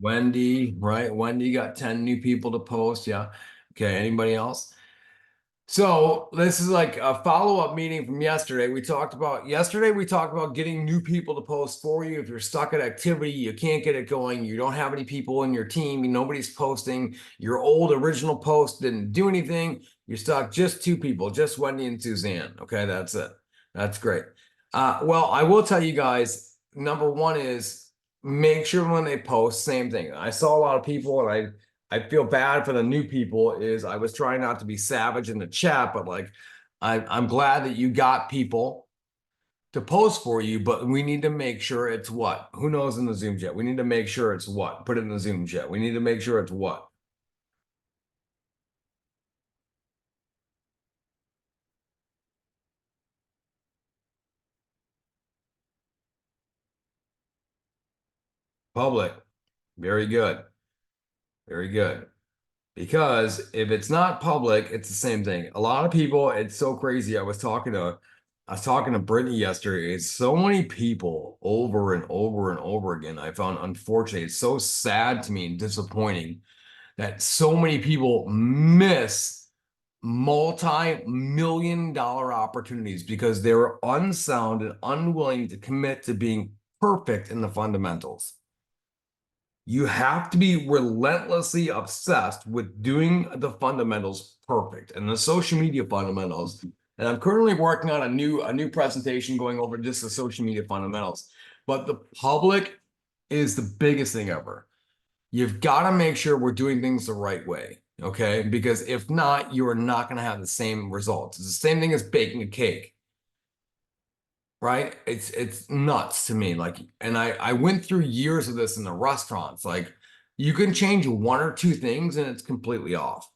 Wendy, right? Wendy got 10 new people to post. Yeah. Okay. Anybody else? So this is like a follow-up meeting from yesterday. We talked about getting new people to post for you. If you're stuck at activity, you can't get it going, you don't have any people in your team, nobody's posting, your old original post didn't do anything, you're stuck just two people, just Wendy and Suzanne. Okay, that's it. That's great. Well, I will tell you guys, number one is make sure when they post, same thing. I saw a lot of people and I feel bad for the new people. Is I was trying not to be savage in the chat, but like I'm glad that you got people to post for you, but we need to make sure it's what? Who knows in the Zoom chat? We need to make sure it's what? Put it in the Zoom chat. We need to make sure it's what? Public. Very good. Very good. Because if it's not public, it's the same thing. A lot of people, it's so crazy. I was talking to Brittany yesterday. It's so many people over and over and over again. I found unfortunately, it's so sad to me and disappointing that so many people miss multi-million dollar opportunities because they were unsound and unwilling to commit to being perfect in the fundamentals. You have to be relentlessly obsessed with doing the fundamentals perfect and the social media fundamentals. And I'm currently working on a new presentation going over just the social media fundamentals. But the public is the biggest thing ever. You've got to make sure we're doing things the right way, okay? Because if not, you are not going to have the same results. It's the same thing as baking a cake, right? It's nuts to me. Like, and I went through years of this in the restaurants. Like, you can change one or two things and it's completely off.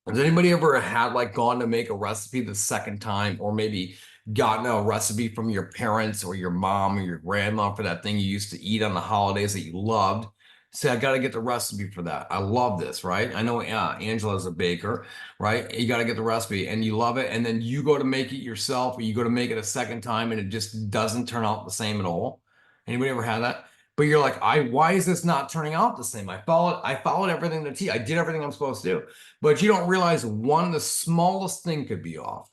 Has anybody ever had like gone to make a recipe the second time, or maybe gotten a recipe from your parents or your mom or your grandma for that thing you used to eat on the holidays that you loved? Say, I got to get the recipe for that. I love this, right? I know Angela's a baker, right? You got to get the recipe and you love it. And then you go to make it yourself, or you go to make it a second time and it just doesn't turn out the same at all. Anybody ever had that? But you're like, why is this not turning out the same? I followed everything to T. I did everything I'm supposed to do. But you don't realize the smallest thing could be off.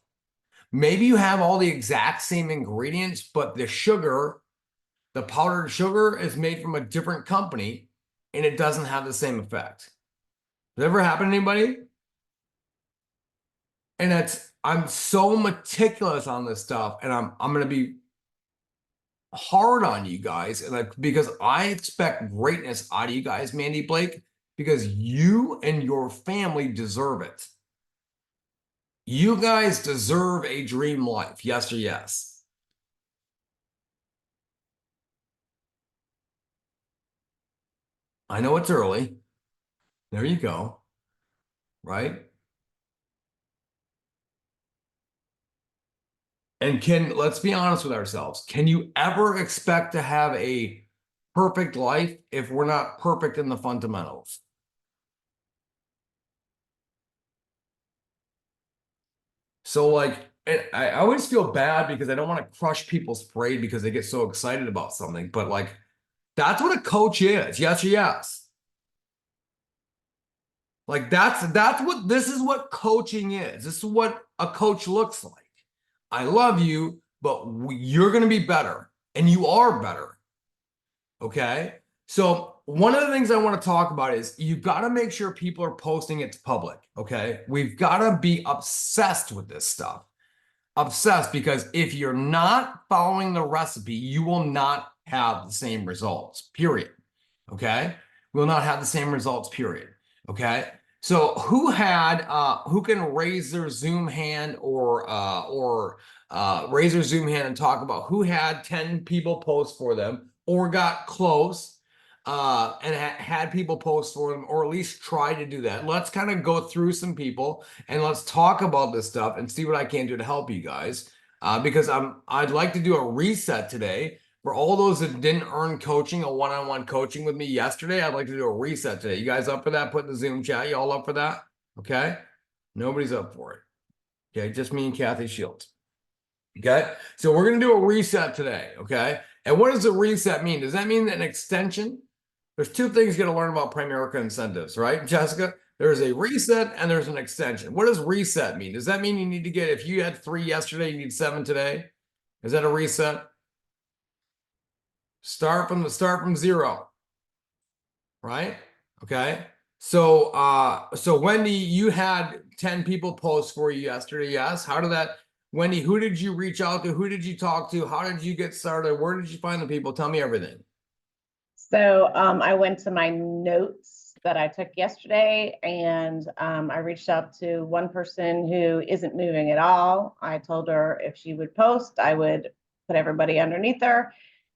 Maybe you have all the exact same ingredients, but the powdered sugar is made from a different company and it doesn't have the same effect. Does that ever happen to anybody? And I'm so meticulous on this stuff, and I'm gonna be hard on you guys, and because I expect greatness out of you guys, Mandy Blake, because you and your family deserve it. You guys deserve a dream life. Yes or yes? I know it's early. There you go. Right? And let's be honest with ourselves. Can you ever expect to have a perfect life if we're not perfect in the fundamentals? So like, I always feel bad because I don't want to crush people's parade because they get so excited about something. But like, that's what a coach is. Yes or yes? Like that's what this is what coaching is. This is what a coach looks like. I love you, but you're going to be better, and you are better. Okay. So one of the things I want to talk about is you've got to make sure people are posting it to public. Okay. We've got to be obsessed with this stuff. Obsessed, because if you're not following the recipe, you will not have the same results, period. Okay. We will not have the same results, period. Okay. So who can raise their Zoom hand, or raise their Zoom hand and talk about who had 10 people post for them or got close and had people post for them, or at least try to do that. Let's kind of go through some people and let's talk about this stuff and see what I can do to help you guys. Because I'd like to do a reset today for all those that didn't earn coaching, a one-on-one coaching with me yesterday. I'd like to do a reset today. You guys up for that? Put in the Zoom chat. You all up for that? Okay. Nobody's up for it. Okay. Just me and Kathy Shields. Okay. So we're going to do a reset today. Okay. And what does a reset mean? Does that mean an extension? There's two things you got to learn about Primerica incentives, right, Jessica? There's a reset and there's an extension. What does reset mean? Does that mean you need to get, if you had 3 yesterday, you need 7 today? Is that a reset? Start from 0, right? Okay. So Wendy, you had 10 people post for you yesterday. Yes. How did that, Wendy, who did you reach out to? Who did you talk to? How did you get started? Where did you find the people? Tell me everything. So I went to my notes that I took yesterday, and I reached out to one person who isn't moving at all. I told her if she would post, I would put everybody underneath her,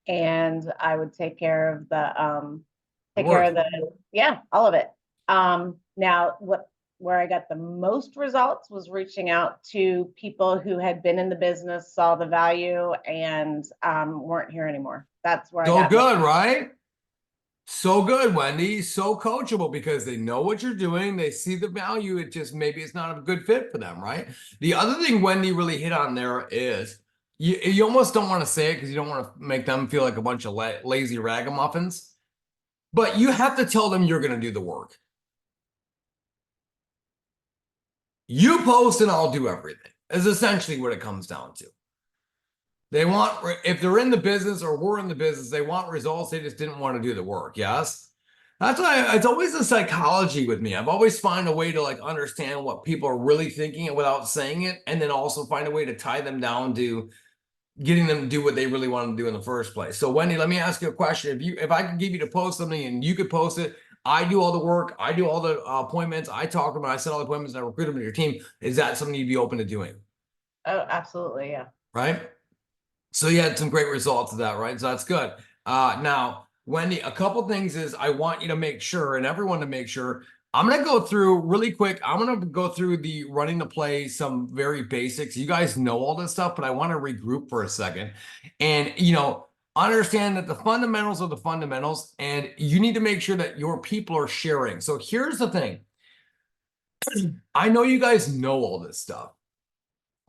and I would take care of yeah, all of it. Now where I got the most results was reaching out to people who had been in the business, saw the value, and weren't here anymore. That's where I So got good, right? So good, Wendy. So coachable because they know what you're doing. They see the value. It just maybe it's not a good fit for them, right? The other thing Wendy really hit on there is you almost don't want to say it because you don't want to make them feel like a bunch of lazy ragamuffins, but you have to tell them you're going to do the work. You post and I'll do everything, is essentially what it comes down to. They want, if they're in the business or we're in the business, they want results. They just didn't want to do the work. Yes. That's why it's always the psychology with me. I've always find a way to like understand what people are really thinking without saying it, and then also find a way to tie them down to getting them to do what they really want to do in the first place. So Wendy, let me ask you a question. If I could give you to post something and you could post it, I do all the work, I do all the appointments, I talk to them, I set all the appointments, and I recruit them to your team. Is that something you'd be open to doing? Oh, absolutely. Yeah. Right. So you had some great results of that, right? So that's good. Now, Wendy, a couple things is I want you to make sure, and everyone to make sure. I'm going to go through really quick. I'm going to go through the running the play, some very basics. You guys know all this stuff, but I want to regroup for a second. And, understand that the fundamentals are the fundamentals, and you need to make sure that your people are sharing. So here's the thing. I know you guys know all this stuff.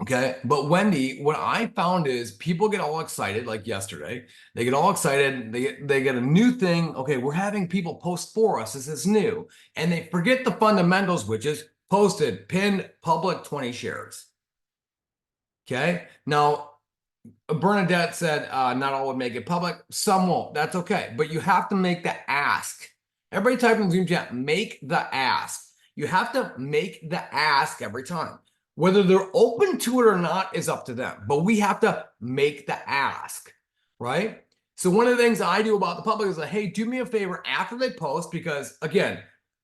Okay. But Wendy, what I found is people get all excited, like yesterday. They get all excited. They get a new thing. Okay, we're having people post for us. This is new. And they forget the fundamentals, which is posted, pinned, public, 20 shares. Okay. Now, Bernadette said not all would make it public. Some won't. That's okay. But you have to make the ask. Everybody type in Zoom chat, make the ask. You have to make the ask every time. Whether they're open to it or not is up to them. But we have to make the ask, right? So one of the things I do about the public is like, hey, do me a favor after they post, because again,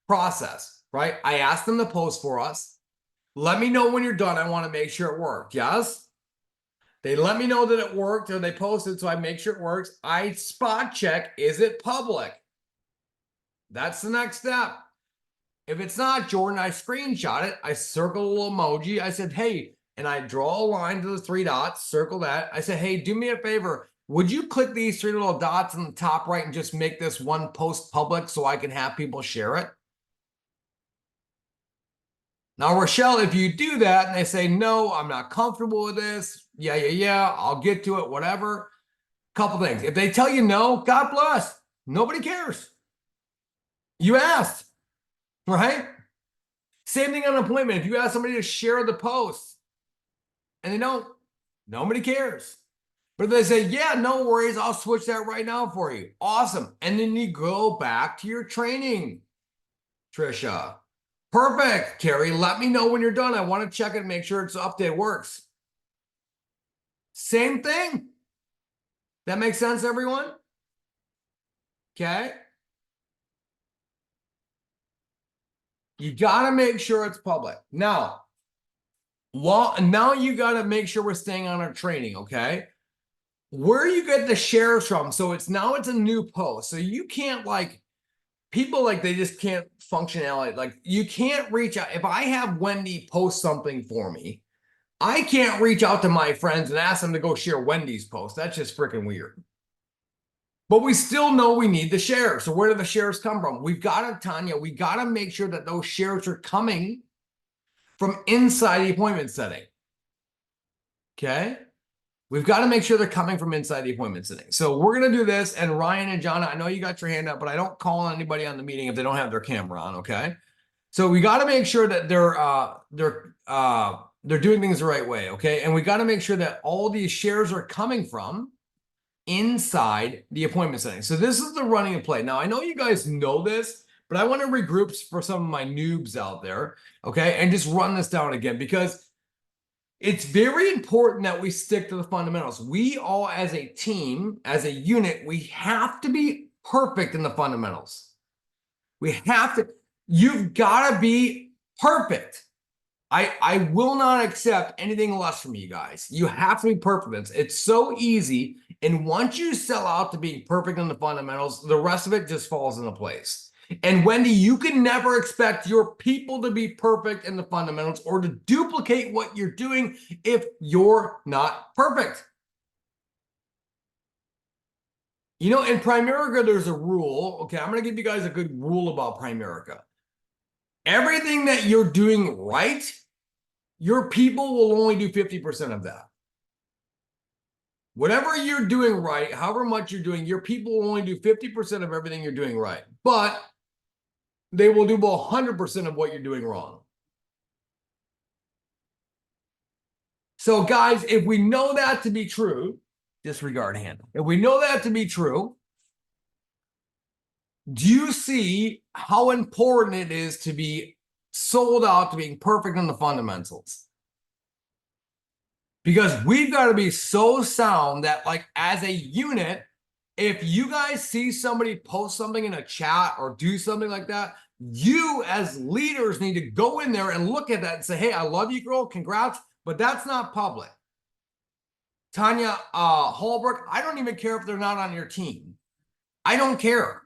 process, right? I ask them to post for us. Let me know when you're done. I want to make sure it worked. Yes? They let me know that it worked, or they posted, so I make sure it works. I spot check, is it public? That's the next step. If it's not, Jordan, I screenshot it. I circle a little emoji. I said, hey, and I draw a line to the 3 dots, circle that. I said, hey, do me a favor. Would you click these 3 little dots in the top right and just make this one post public so I can have people share it? Now, Rochelle, if you do that and they say, no, I'm not comfortable with this. Yeah, I'll get to it, whatever. Couple things. If they tell you no, God bless. Nobody cares. You asked, right? Same thing on an appointment. If you ask somebody to share the post and they don't, nobody cares. But if they say, yeah, no worries, I'll switch that right now for you. Awesome. And then you go back to your training, Trisha. Perfect, Carrie. Let me know when you're done. I want to check it and make sure it's update works. Same thing. That makes sense, everyone? Okay. You got to make sure it's public. Now you got to make sure we're staying on our training, okay? Where you get the shares from. So it's a new post. So you can't people they just can't functionality. Like you can't reach out. If I have Wendy post something for me, I can't reach out to my friends and ask them to go share Wendy's post. That's just freaking weird. But we still know we need the shares. So where do the shares come from? We got to make sure that those shares are coming from inside the appointment setting. Okay. We've got to make sure they're coming from inside the appointment setting. So we're going to do this. And Ryan and John, I know you got your hand up, but I don't call on anybody on the meeting if they don't have their camera on. Okay. So we got to make sure that they're doing things the right way. Okay. And we got to make sure that all these shares are coming from inside the appointment setting. So this is the running and play. Now, I know you guys know this, but I want to regroup for some of my noobs out there. Okay. And just run this down again, because it's very important that we stick to the fundamentals. We all, as a team, as a unit, we have to be perfect in the fundamentals. We have to, you've got to be perfect. I will not accept anything less from you guys. You have to be perfect. It's so easy. And once you sell out to being perfect in the fundamentals, the rest of it just falls into place. And Wendy, you can never expect your people to be perfect in the fundamentals or to duplicate what you're doing if you're not perfect. You know, in Primerica, there's a rule. Okay, I'm going to give you guys a good rule about Primerica. Everything that you're doing right, your people will only do 50% of that. Whatever you're doing right, however much you're doing, your people will only do 50% of everything you're doing right. But they will do 100% of what you're doing wrong. So guys, if we know that to be true, disregard hand. If we know that to be true, do you see how important it is to be sold out to being perfect in the fundamentals? Because we've got to be so sound that, like, as a unit, if you guys see somebody post something in a chat or do something like that, you as leaders need to go in there and look at that and say, hey, I love you, girl, congrats, but that's not public. Tanya Holbrook, I don't even care if they're not on your team. I don't care.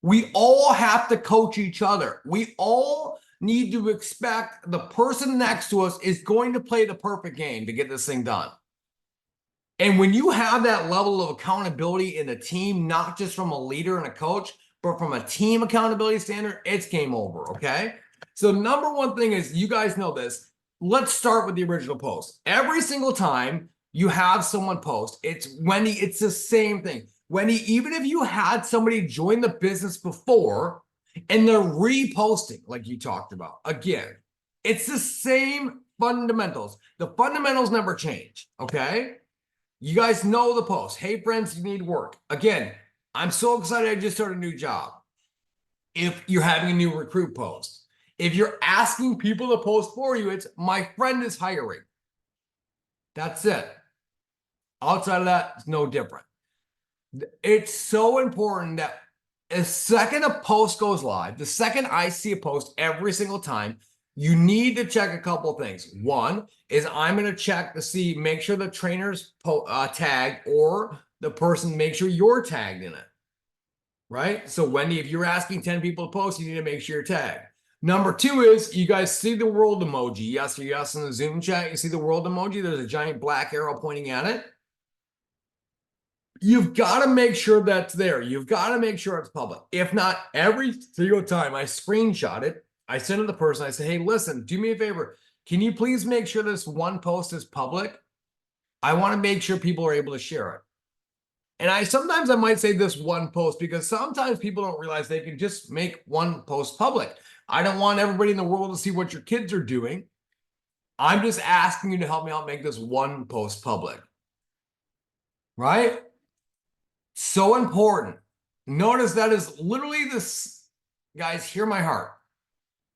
We all have to coach each other. We all need to expect the person next to us is going to play the perfect game to get this thing done. And when you have that level of accountability in the team, not just from a leader and a coach, but from a team accountability standard, it's game over, okay? So number one thing is, you guys know this. Let's start with the original post. Every single time you have someone post, it's Wendy, it's the same thing. Wendy, even if you had somebody join the business before and they're reposting, like you talked about, again, it's the same fundamentals. The fundamentals never change, okay? You guys know the post. Hey, friends, you need work. Again, I'm so excited I just started a new job. If you're having a new recruit post, if you're asking people to post for you, it's my friend is hiring. That's it. Outside of that, it's no different. It's so important that the second a post goes live, the second I see a post every single time, you need to check a couple of things. One is I'm going to check to see, make sure the trainer's tagged, or the person, make sure you're tagged in it. Right? So Wendy, if you're asking 10 people to post, you need to make sure you're tagged. Number two is, you guys see the world emoji. Yes or yes in the Zoom chat. You see the world emoji. There's a giant black arrow pointing at it. You've got to make sure that's there. You've got to make sure it's public. If not, every single time I screenshot it, I send it to the person. I say, hey, listen, do me a favor. Can you please make sure this one post is public? I want to make sure people are able to share it. And sometimes I might say this one post, because sometimes people don't realize they can just make one post public. I don't want everybody in the world to see what your kids are doing. I'm just asking you to help me out make this one post public. Right? So important. Notice that is literally this, guys, hear my heart.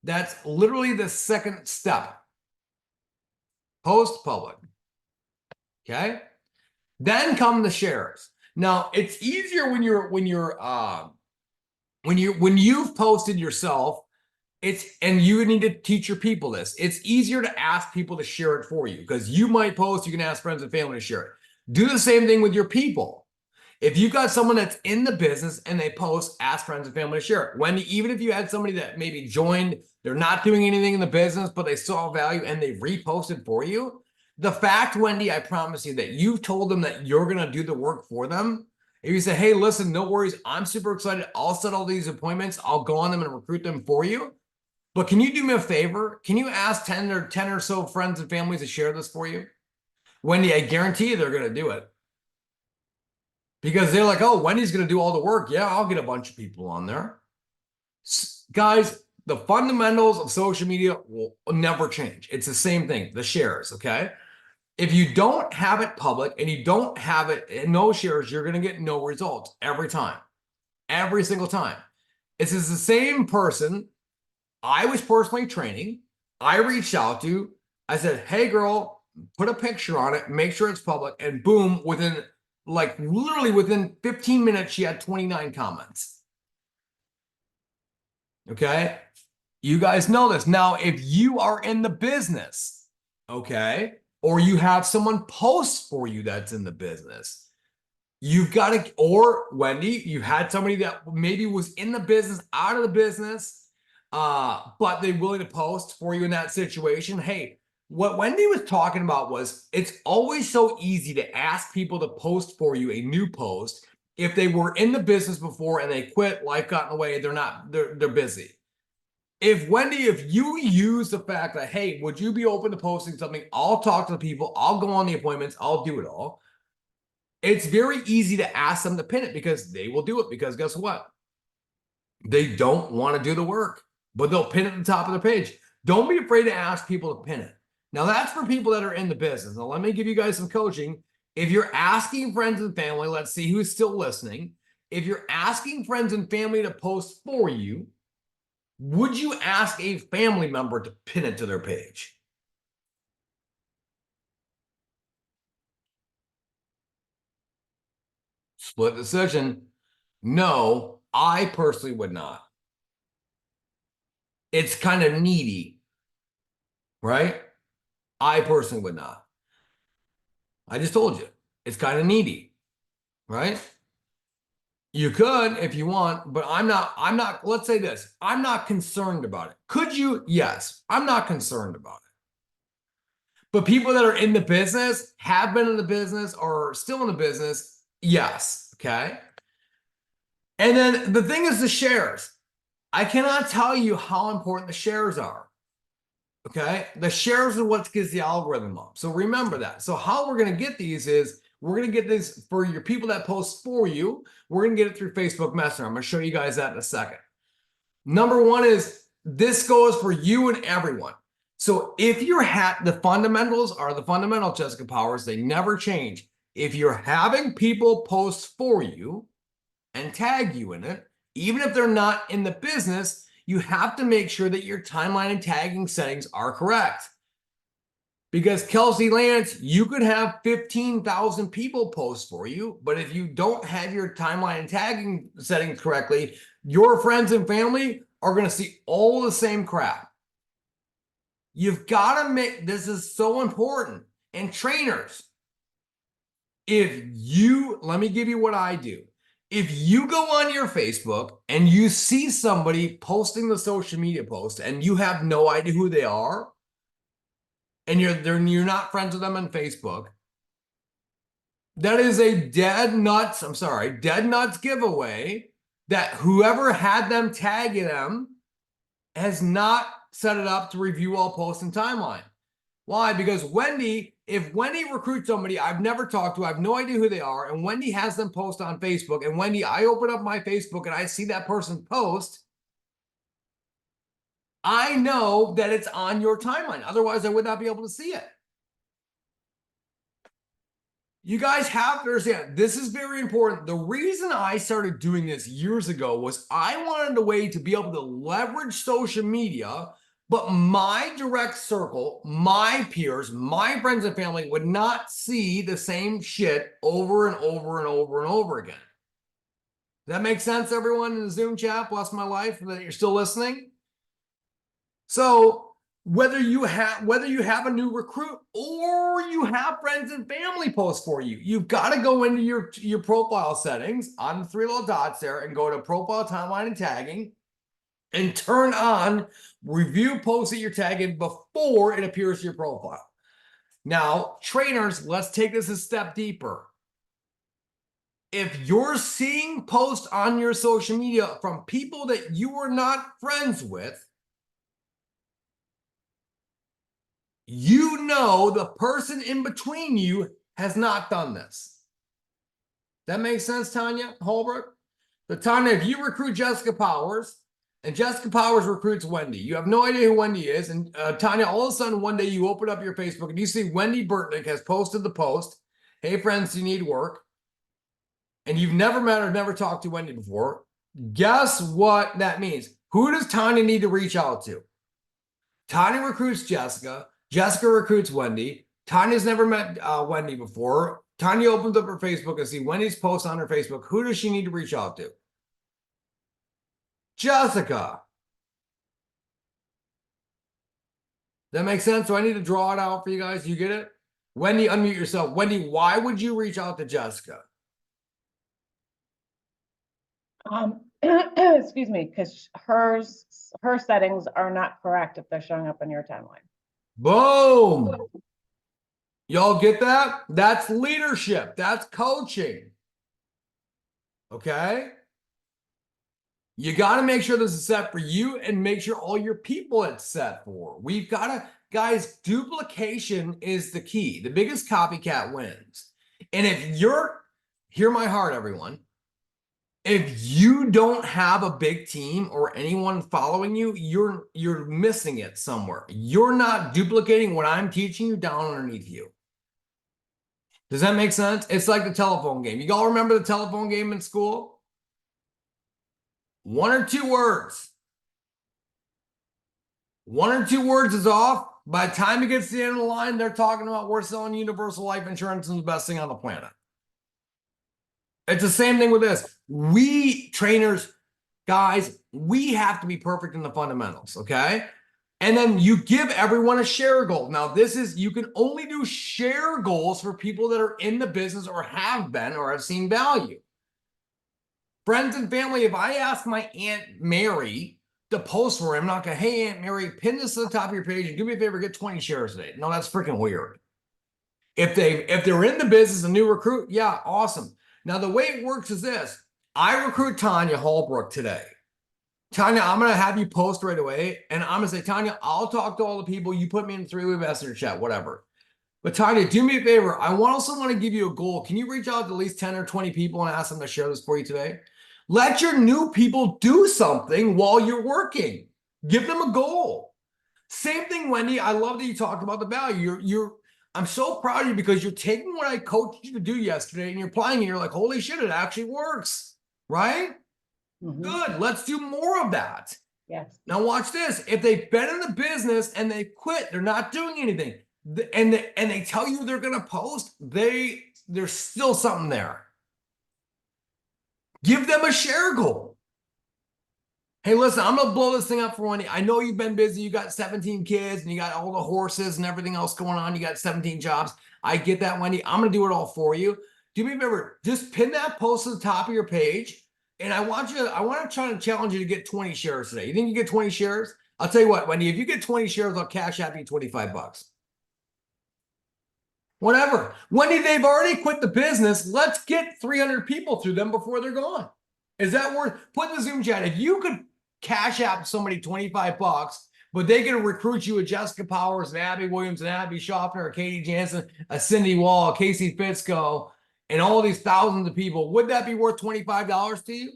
That's literally the second step. Post public. Okay? Then come the shares. Now, it's easier when you've posted yourself, and you need to teach your people this. It's easier to ask people to share it for you, because you might post, you can ask friends and family to share it. Do the same thing with your people. If you've got someone that's in the business and they post, ask friends and family to share it. Wendy, even if you had somebody that maybe joined, they're not doing anything in the business, but they saw value and they reposted for you. The fact, Wendy, I promise you, that you've told them that you're going to do the work for them. If you say, hey, listen, no worries, I'm super excited. I'll set all these appointments. I'll go on them and recruit them for you. But can you do me a favor? Can you ask 10 or so friends and families to share this for you? Wendy, I guarantee you they're going to do it. Because they're like, oh, Wendy's going to do all the work. Yeah, I'll get a bunch of people on there. Guys, the fundamentals of social media will never change. It's the same thing, the shares, okay? If you don't have it public and you don't have it in no shares, you're going to get no results every time, every single time. It's the same person I was personally training. I reached out to, I said, hey, girl, put a picture on it, make sure it's public. And boom, literally within 15 minutes, she had 29 comments. Okay. You guys know this. Now, if you are in the business, okay, or you have someone post for you that's in the business, you've got to, or Wendy, you had somebody that maybe was in the business, out of the business, but they're willing to post for you in that situation. Hey, what Wendy was talking about was it's always so easy to ask people to post for you a new post if they were in the business before and they quit, life got in the way, they're busy. If you use the fact that, hey, would you be open to posting something? I'll talk to the people, I'll go on the appointments, I'll do it all. It's very easy to ask them to pin it because they will do it because guess what? They don't want to do the work, but they'll pin it at the top of their page. Don't be afraid to ask people to pin it. Now, that's for people that are in the business. Now, let me give you guys some coaching. If you're asking friends and family, let's see who's still listening. If you're asking friends and family to post for you, would you ask a family member to pin it to their page? Split decision. No, I personally would not. It's kind of needy, right? I personally would not. I just told you, it's kind of needy, right? You could if you want, but let's say this, I'm not concerned about it. Could you? Yes, I'm not concerned about it. But people that are in the business, have been in the business, or are still in the business, yes, okay? And then the thing is the shares. I cannot tell you how important the shares are. Okay. The shares are what gets the algorithm up. So remember that. So how we're going to get these is we're going to get this for your people that post for you. We're going to get it through Facebook Messenger. I'm going to show you guys that in a second. Number one is this goes for you and everyone. So if the fundamentals are the fundamental, Jessica Powers, they never change. If you're having people post for you and tag you in it, even if they're not in the business, you have to make sure that your timeline and tagging settings are correct. Because Kelsey Lance, you could have 15,000 people post for you, but if you don't have your timeline and tagging settings correctly, your friends and family are going to see all the same crap. You've got to this is so important. And trainers, let me give you what I do. If you go on your Facebook and you see somebody posting the social media post and you have no idea who they are, and you're not friends with them on Facebook, that is a dead nuts giveaway that whoever had them tag them has not set it up to review all posts and timeline. Why? Because if Wendy recruits somebody I've never talked to, I have no idea who they are, and Wendy has them post on Facebook, and Wendy, I open up my Facebook and I see that person post, I know that it's on your timeline. Otherwise, I would not be able to see it. You guys have to understand, this is very important. The reason I started doing this years ago was I wanted a way to be able to leverage social media, but my direct circle, my peers, my friends and family would not see the same shit over and over and over and over again. Does that make sense, everyone in the Zoom chat? Bless my life that you're still listening. So whether you have a new recruit or you have friends and family post for you, you've got to go into your profile settings on the three little dots there and go to profile, timeline, and tagging and turn on review posts that you're tagging before it appears to your profile. Now, trainers, let's take this a step deeper. If you're seeing posts on your social media from people that you are not friends with, You know the person in between you has not done this. That makes sense, Tanya Holbrook? So Tanya, if you recruit Jessica Powers and Jessica Powers recruits Wendy, you have no idea who Wendy is. And Tanya, all of a sudden one day you open up your Facebook and you see Wendy Burtnick has posted the post, hey friends, you need work. And you've never met or never talked to Wendy before. Guess what that means? Who does Tanya need to reach out to? Tanya recruits Jessica. Jessica recruits Wendy. Tanya's never met Wendy before. Tanya opens up her Facebook and see Wendy's post on her Facebook. Who does she need to reach out to? Jessica. That makes sense? So I need to draw it out for you guys. You get it? Wendy, unmute yourself. Wendy, why would you reach out to Jessica? Excuse me, because her settings are not correct if they're showing up on your timeline. Boom. Y'all get that? That's leadership. That's coaching. Okay? You got to make sure this is set for you and make sure all your people it's set for. We've got to, guys, duplication is the key. The biggest copycat wins. And if you're, hear my heart, everyone. If you don't have a big team or anyone following you, you're missing it somewhere. You're not duplicating what I'm teaching you down underneath you. Does that make sense? It's like the telephone game. You all remember the telephone game in school? 1 or 2 words. 1 or 2 words is off. By the time it gets to the end of the line, they're talking about we're selling universal life insurance and the best thing on the planet. It's the same thing with this. We trainers, guys, we have to be perfect in the fundamentals, okay? And then you give everyone a share goal. Now, this is, you can only do share goals for people that are in the business or have been or have seen value. Friends and family, if I ask my Aunt Mary to post for him, I'm not going, hey, Aunt Mary, pin this to the top of your page and do me a favor, get 20 shares today. No, that's freaking weird. If they're in the business, a new recruit, yeah, awesome. Now, the way it works is this. I recruit Tanya Holbrook today. Tanya, I'm going to have you post right away. And I'm going to say, Tanya, I'll talk to all the people. You put me in 3-way messenger chat, whatever. But Tanya, do me a favor. I also want to give you a goal. Can you reach out to at least 10 or 20 people and ask them to share this for you today? Let your new people do something while you're working. Give them a goal. Same thing, Wendy. I love that you talked about the value. I'm so proud of you because you're taking what I coached you to do yesterday and you're applying it. You're like, holy shit, it actually works, right? Mm-hmm. Good. Let's do more of that. Yes. Now watch this. If they've been in the business and they quit, they're not doing anything, and they tell you they're going to post, there's still something there. Give them a share goal. Hey, listen, I'm going to blow this thing up for Wendy. I know you've been busy. You got 17 kids and you got all the horses and everything else going on. You got 17 jobs. I get that, Wendy. I'm going to do it all for you. Do me a favor. Just pin that post to the top of your page. And I want to try to challenge you to get 20 shares today. You think you get 20 shares? I'll tell you what, Wendy, if you get 20 shares, I'll cash out you $25. Whatever. Wendy, they've already quit the business. Let's get 300 people through them before they're gone. Is that worth, put in the Zoom chat, if you could cash out somebody $25, but they can recruit you a Jessica Powers and Abby Williams and Abby Schaffner, or Katie Jansen, a Cindy Wall, a Casey Fitzko, and all these thousands of people, would that be worth $25 to you?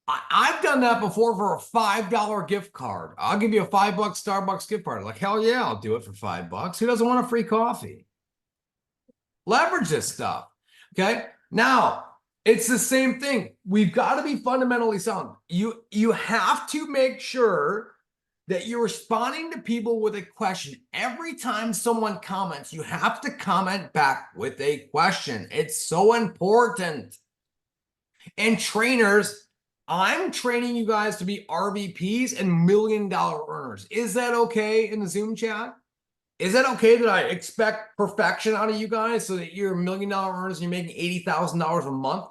I've done that before for a $5 gift card. I'll give you a $5 Starbucks gift card. Like, hell yeah, I'll do it for $5. Who doesn't want a free coffee? Leverage this stuff. Okay. Now, it's the same thing. We've got to be fundamentally sound. You have to make sure that you're responding to people with a question. Every time someone comments, you have to comment back with a question. It's so important. And trainers, I'm training you guys to be RVPs and $1 million earners. Is that okay in the Zoom chat? Is that okay that I expect perfection out of you guys so that you're $1 million earners and you're making $80,000 a month?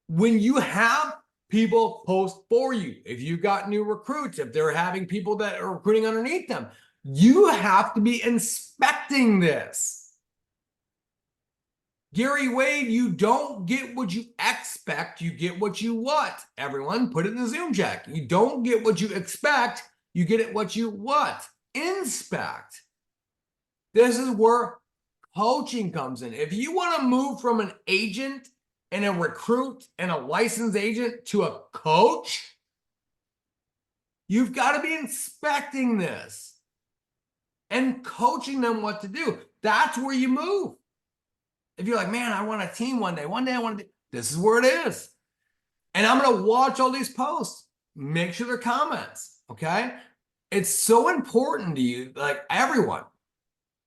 When you have people post for you, if you've got new recruits, if they're having people that are recruiting underneath them, you have to be inspecting this. Gary Wade, you don't get what you expect, you get what you want. Everyone, put it in the Zoom check. You don't get what you expect, you get it what you want. Inspect. This is where coaching comes in. If you want to move from an agent and a recruit and a licensed agent to a coach, you've got to be inspecting this and coaching them what to do. That's where you move. If you're like, man, I want a team one day I want to do, this is where it is. And I'm going to watch all these posts. Make sure they're comments. Okay. It's so important to you, like everyone,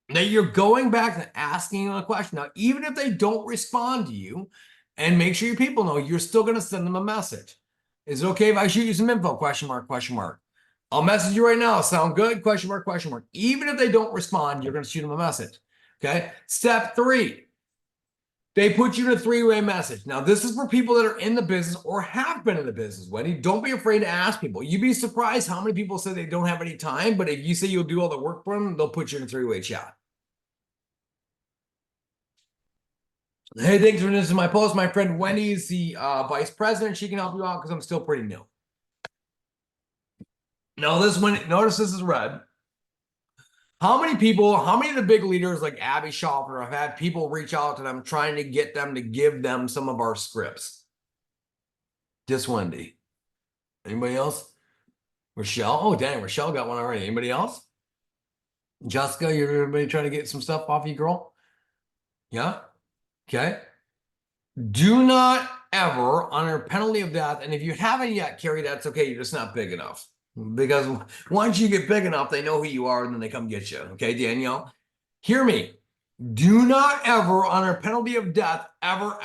that you're going back and asking them a question. Now, even if they don't respond to you, and make sure your people know, you're still going to send them a message. Is it okay if I shoot you some info? Question mark, question mark. I'll message you right now. Sound good? Question mark, question mark. Even if they don't respond, you're going to shoot them a message. Okay. Step 3. They put you in a 3-way message. Now, this is for people that are in the business or have been in the business, Wendy. Don't be afraid to ask people. You'd be surprised how many people say they don't have any time, but if you say you'll do all the work for them, they'll put you in a 3-way chat. Hey, thanks for listening to my post. My friend Wendy is the vice president. She can help you out because I'm still pretty new. Now, notice this is red. How many of the big leaders like Abby Schaffner have had people reach out to them trying to get them to give them some of our scripts? Just Wendy. Anybody else? Rochelle? Oh, dang, Rochelle got one already. Anybody else? Jessica, you're everybody trying to get some stuff off you, girl? Yeah? Okay. Do not ever, under penalty of death, and if you haven't yet, Carrie, that's okay. You're just not big enough. Because once you get big enough, they know who you are and then they come get you. Okay, Danielle? Hear me. Do not ever, under penalty of death, ever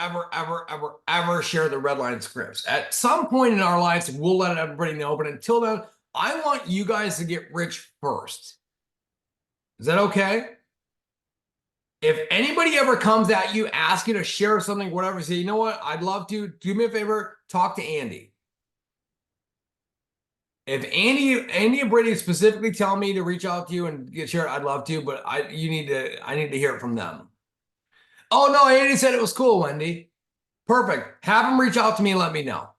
share the RedLine scripts. At some point in our lives, we'll let everybody know. But until then, I want you guys to get rich first. Is that okay? If anybody ever comes at you, ask you to share something, whatever, say, you know what? I'd love to. Do me a favor, talk to Andy. If Andy and Brady specifically tell me to reach out to you and get shared, I'd love to, but I need to hear it from them. Oh no, Andy said it was cool, Wendy. Perfect. Have them reach out to me and let me know.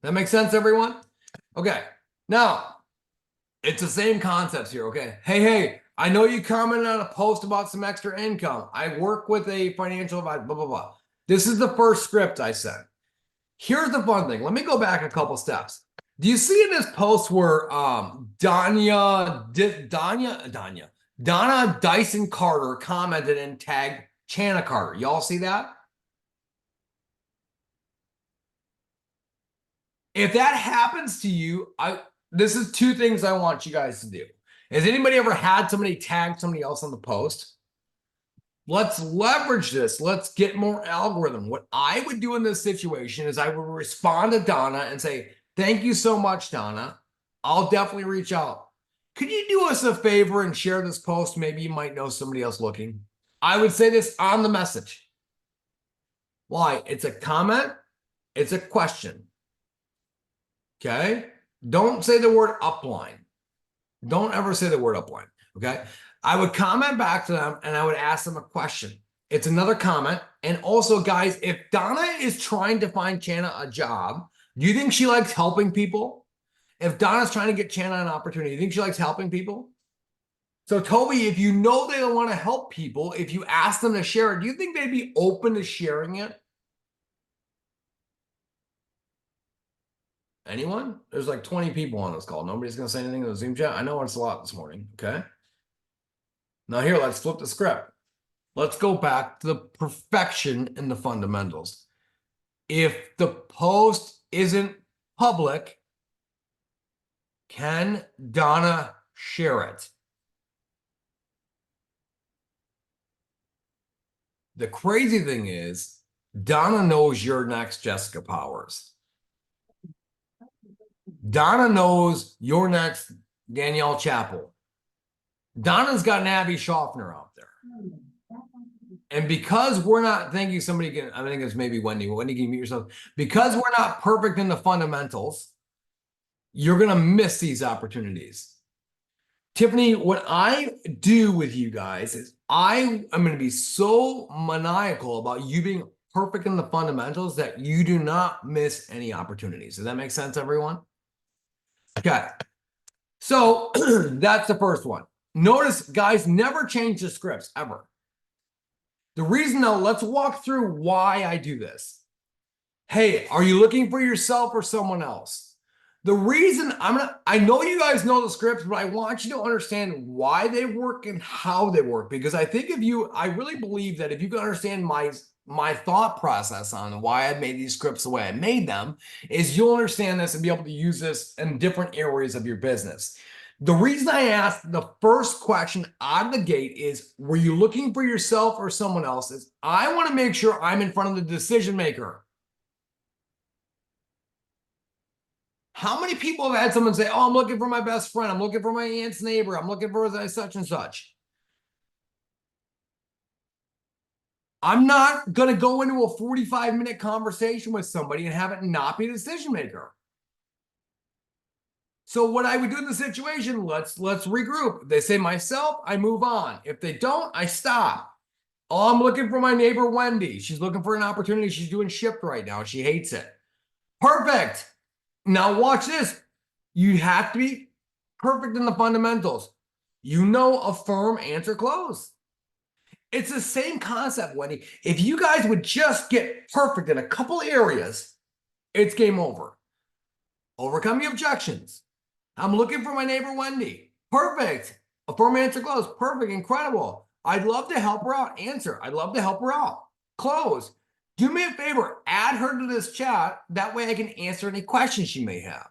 That makes sense, everyone? Okay. Now, it's the same concepts here, okay? Hey, I know you commented on a post about some extra income. I work with a financial advisor, blah, blah, blah. This is the first script I sent. Here's the fun thing. Let me go back a couple steps. Do you see in this post where Donna Dyson Carter commented and tagged Chana Carter? Y'all see that? If that happens to you, this is 2 things I want you guys to do. Has anybody ever had somebody tag somebody else on the post? Let's leverage this. Let's get more algorithm. What I would do in this situation is I would respond to Donna and say, thank you so much, Donna. I'll definitely reach out. Could you do us a favor and share this post? Maybe you might know somebody else looking. I would say this on the message. Why? It's a comment. It's a question. Okay? Don't say the word upline. Don't ever say the word upline. Okay? I would comment back to them and I would ask them a question. It's another comment. And also, guys, if Donna is trying to find Chana a job, do you think she likes helping people? If Donna's trying to get Chana an opportunity, do you think she likes helping people? So, Toby, if you know they don't want to help people, if you ask them to share it, do you think they'd be open to sharing it? Anyone? There's like 20 people on this call. Nobody's going to say anything in the Zoom chat. I know it's a lot this morning. Okay. Now here, let's flip the script. Let's go back to the perfection in the fundamentals. If the post isn't public, can Donna share it? The crazy thing is, Donna knows you're next Jessica Powers. Donna knows you're next Danielle Chappell. Donna's got an Abby Schaffner out there. And because we're not, thank you, somebody can, I think it's maybe Wendy. Wendy, can you mute yourself? Because we're not perfect in the fundamentals, you're going to miss these opportunities. Tiffany, what I do with you guys is I am going to be so maniacal about you being perfect in the fundamentals that you do not miss any opportunities. Does that make sense, everyone? Okay. So that's the first one. Notice, guys, never change the scripts ever. The reason, though, let's walk through why I do this. Hey, are you looking for yourself or someone else? The reason I know you guys know the scripts, but I want you to understand why they work and how they work. Because I think I really believe that if you can understand my thought process on why I made these scripts the way I made them, is you'll understand this and be able to use this in different areas of your business. The reason I asked the first question out of the gate is, were you looking for yourself or someone else? Is I want to make sure I'm in front of the decision maker. How many people have had someone say, oh, I'm looking for my best friend. I'm looking for my aunt's neighbor. I'm looking for such and such. I'm not going to go into a 45-minute conversation with somebody and have it not be a decision maker. So what I would do in the situation, let's regroup. If they say myself, I move on. If they don't, I stop. Oh, I'm looking for my neighbor, Wendy. She's looking for an opportunity. She's doing shift right now. She hates it. Perfect. Now watch this. You have to be perfect in the fundamentals. You know, affirm, answer, close. It's the same concept, Wendy. If you guys would just get perfect in a couple areas, it's game over. Overcome the objections. I'm looking for my neighbor, Wendy. Perfect. Affirm, answer, close. Perfect. Incredible. I'd love to help her out. Answer. I'd love to help her out. Close. Do me a favor. Add her to this chat. That way I can answer any questions she may have.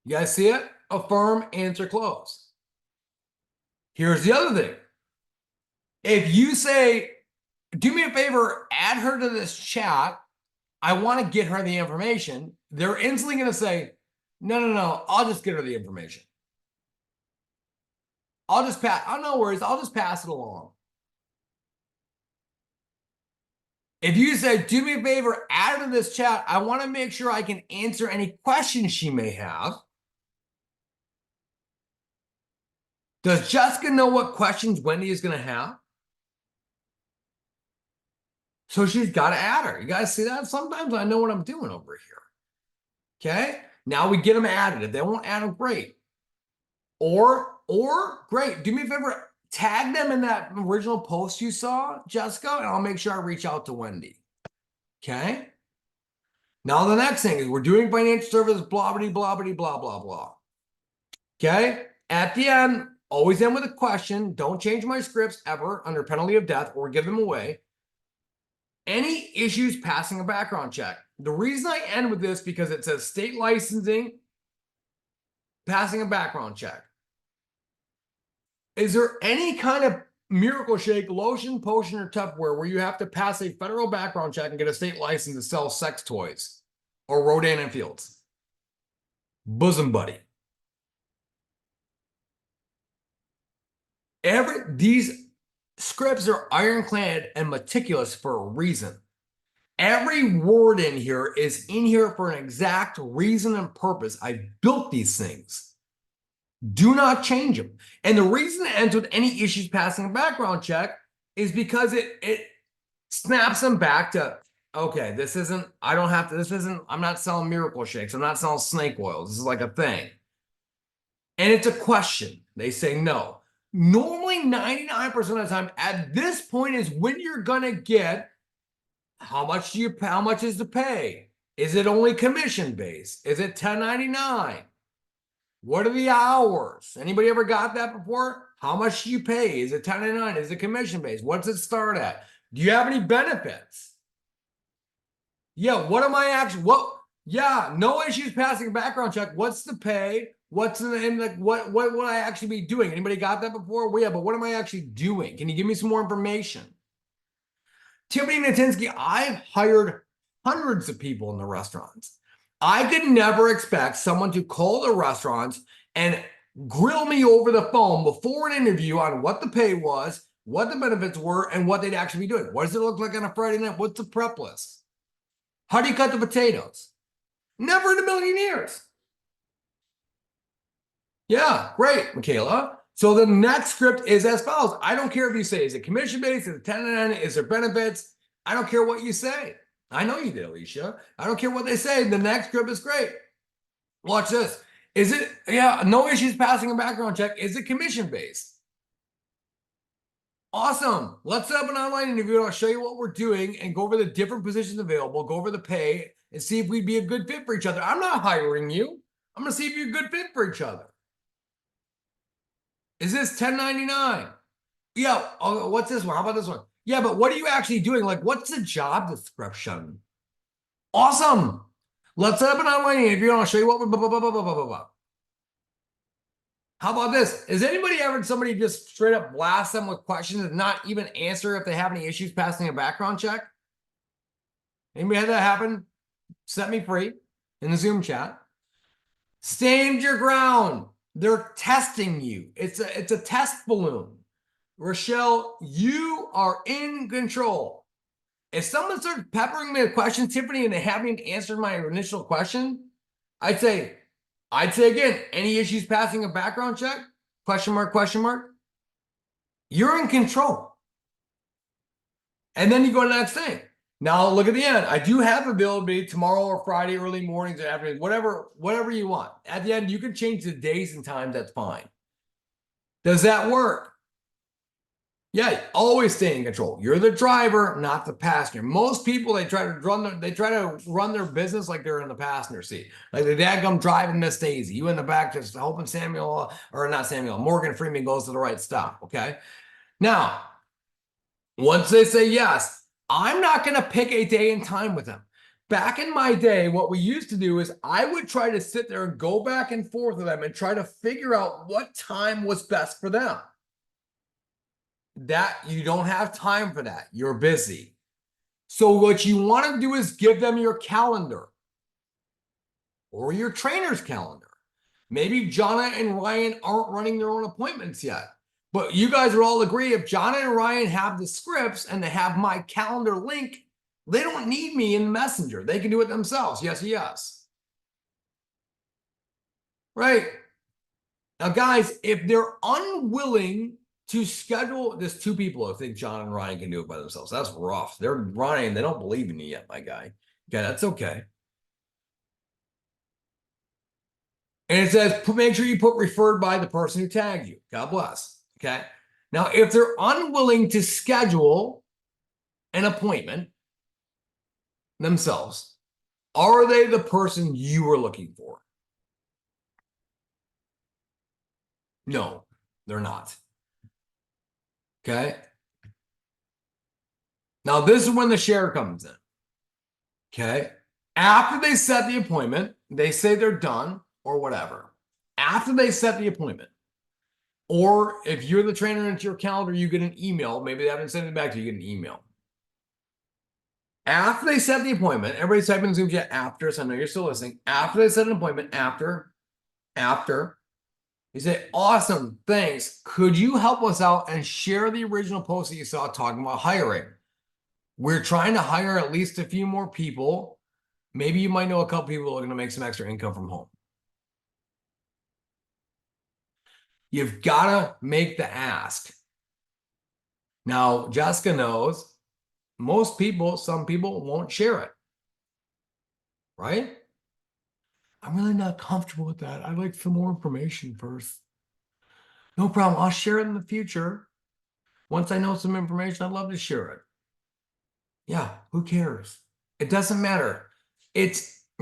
You guys see it? Affirm, answer, close. Here's the other thing. If you say, do me a favor, add her to this chat, I want to get her the information, they're instantly going to say, no, I'll just get her the information. I'll just pass. Oh, no worries. I'll just pass it along. If you say, do me a favor, add her to this chat, I want to make sure I can answer any questions she may have. Does Jessica know what questions Wendy is going to have? So she's got to add her. You guys see that? Sometimes I know what I'm doing over here. Okay. Now we get them added. If they won't add them, great. Or great. Do me a favor, tag them in that original post you saw, Jessica, and I'll make sure I reach out to Wendy. Okay. Now the next thing is we're doing financial services, blah, blah, blah, blah, blah, blah, blah. Okay. At the end, always end with a question. Don't change my scripts ever under penalty of death or give them away. Any issues passing a background check? The reason I end with this because it says state licensing, passing a background check. Is there any kind of miracle shake, lotion, potion, or Tupperware where you have to pass a federal background check and get a state license to sell sex toys or Rodan and Fields? Bosom buddy. These scripts are ironclad and meticulous for a reason. Every word in here is in here for an exact reason and purpose. I built these things. Do not change them. And the reason it ends with any issues passing a background check is because it snaps them back to, okay, I'm not selling miracle shakes. I'm not selling snake oils. This is like a thing. And it's a question. They say no. Normally 99% of the time at this point is when you're going to get how much is the pay? Is it only commission based? Is it 1099? What are the hours? Anybody ever got that before? How much do you pay? Is it 1099? Is it commission based? What's it start at? Do you have any benefits? Yeah, no issues passing a background check. What's the pay? What's what would I actually be doing? Anybody got that before? Well, yeah, but what am I actually doing? Can you give me some more information? Tiffany Natinsky, I've hired hundreds of people in the restaurants. I could never expect someone to call the restaurants and grill me over the phone before an interview on what the pay was, what the benefits were, and what they'd actually be doing. What does it look like on a Friday night? What's the prep list? How do you cut the potatoes? Never in a million years. Yeah, great, Michaela. So the next script is as follows. I don't care if you say, is it commission-based? Is it 1099? Is there benefits? I don't care what you say. I know you did, Alicia. I don't care what they say. The next script is great. Watch this. Is it, yeah, no issues passing a background check. Is it commission-based? Awesome. Let's set up an online interview. I'll show you what we're doing and go over the different positions available, go over the pay, and see if we'd be a good fit for each other. I'm not hiring you. I'm going to see if you're a good fit for each other. Is this 1099? Yeah. Oh, what's this one? How about this one? Yeah, but what are you actually doing? Like, what's the job description? Awesome. Let's set up an online interview and I'll show you what we're blah, blah, blah, blah, blah, blah, blah. How about this? Has anybody ever somebody just straight up blast them with questions and not even answer if they have any issues passing a background check? Anybody had that happen? Set me free in the Zoom chat. Stand your ground. They're testing you. It's a test balloon. Rochelle, you are in control. If someone starts peppering me with questions, Tiffany, and they haven't even answered my initial question, I'd say again, any issues passing a background check? Question mark, question mark. You're in control. And then you go to the next thing. Now look at the end. I do have availability tomorrow or Friday, early mornings or afternoons, whatever you want. At the end, you can change the days and times. That's fine. Does that work? Yeah, always stay in control. You're the driver, not the passenger. Most people they try to run their business like they're in the passenger seat. Like the dadgum driving Miss Daisy. You in the back just hoping Morgan Freeman goes to the right stop. Okay. Now, once they say yes, I'm not going to pick a day and time with them. Back in my day, what we used to do is I would try to sit there and go back and forth with them and try to figure out what time was best for them. That you don't have time for that. You're busy. So what you want to do is give them your calendar or your trainer's calendar. Maybe Jonna and Ryan aren't running their own appointments yet. But you guys would all agree if Jonna and Ryan have the scripts and they have my calendar link, they don't need me in Messenger. They can do it themselves. Yes, yes. Right. Now, guys, if they're unwilling to schedule, there's two people who think John and Ryan can do it by themselves. That's rough. They're Ryan. They don't believe in you yet, my guy. Okay, that's okay. And it says, make sure you put referred by the person who tagged you. God bless. Okay. Now, if they're unwilling to schedule an appointment themselves, are they the person you were looking for? No, they're not. Okay. Now, this is when the share comes in. Okay. After they set the appointment, they say they're done or whatever. After they set the appointment, or if you're the trainer into your calendar, you get an email. Maybe they haven't sent it back to you, you get an email. After they set the appointment, everybody's typing in Zoom chat after, so I know you're still listening. After they set an appointment, after, you say, awesome, thanks. Could you help us out and share the original post that you saw talking about hiring? We're trying to hire at least a few more people. Maybe you might know a couple people who are going to make some extra income from home. You've got to make the ask. Now, Jessica knows most people, some people won't share it. Right? I'm really not comfortable with that. I'd like some more information first. No problem. I'll share it in the future. Once I know some information, I'd love to share it. Yeah, who cares? It doesn't matter. Do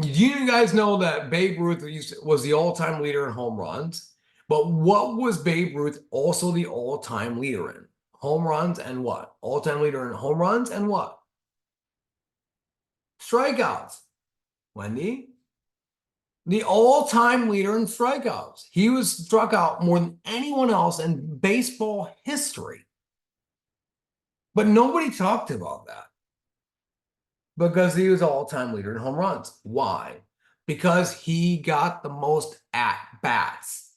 you guys know that Babe Ruth was the all-time leader in home runs? But what was Babe Ruth also the all-time leader in? Home runs and what? All-time leader in home runs and what? Strikeouts. Wendy? The all-time leader in strikeouts. He was struck out more than anyone else in baseball history. But nobody talked about that because he was all-time leader in home runs. Why? Because he got the most at-bats.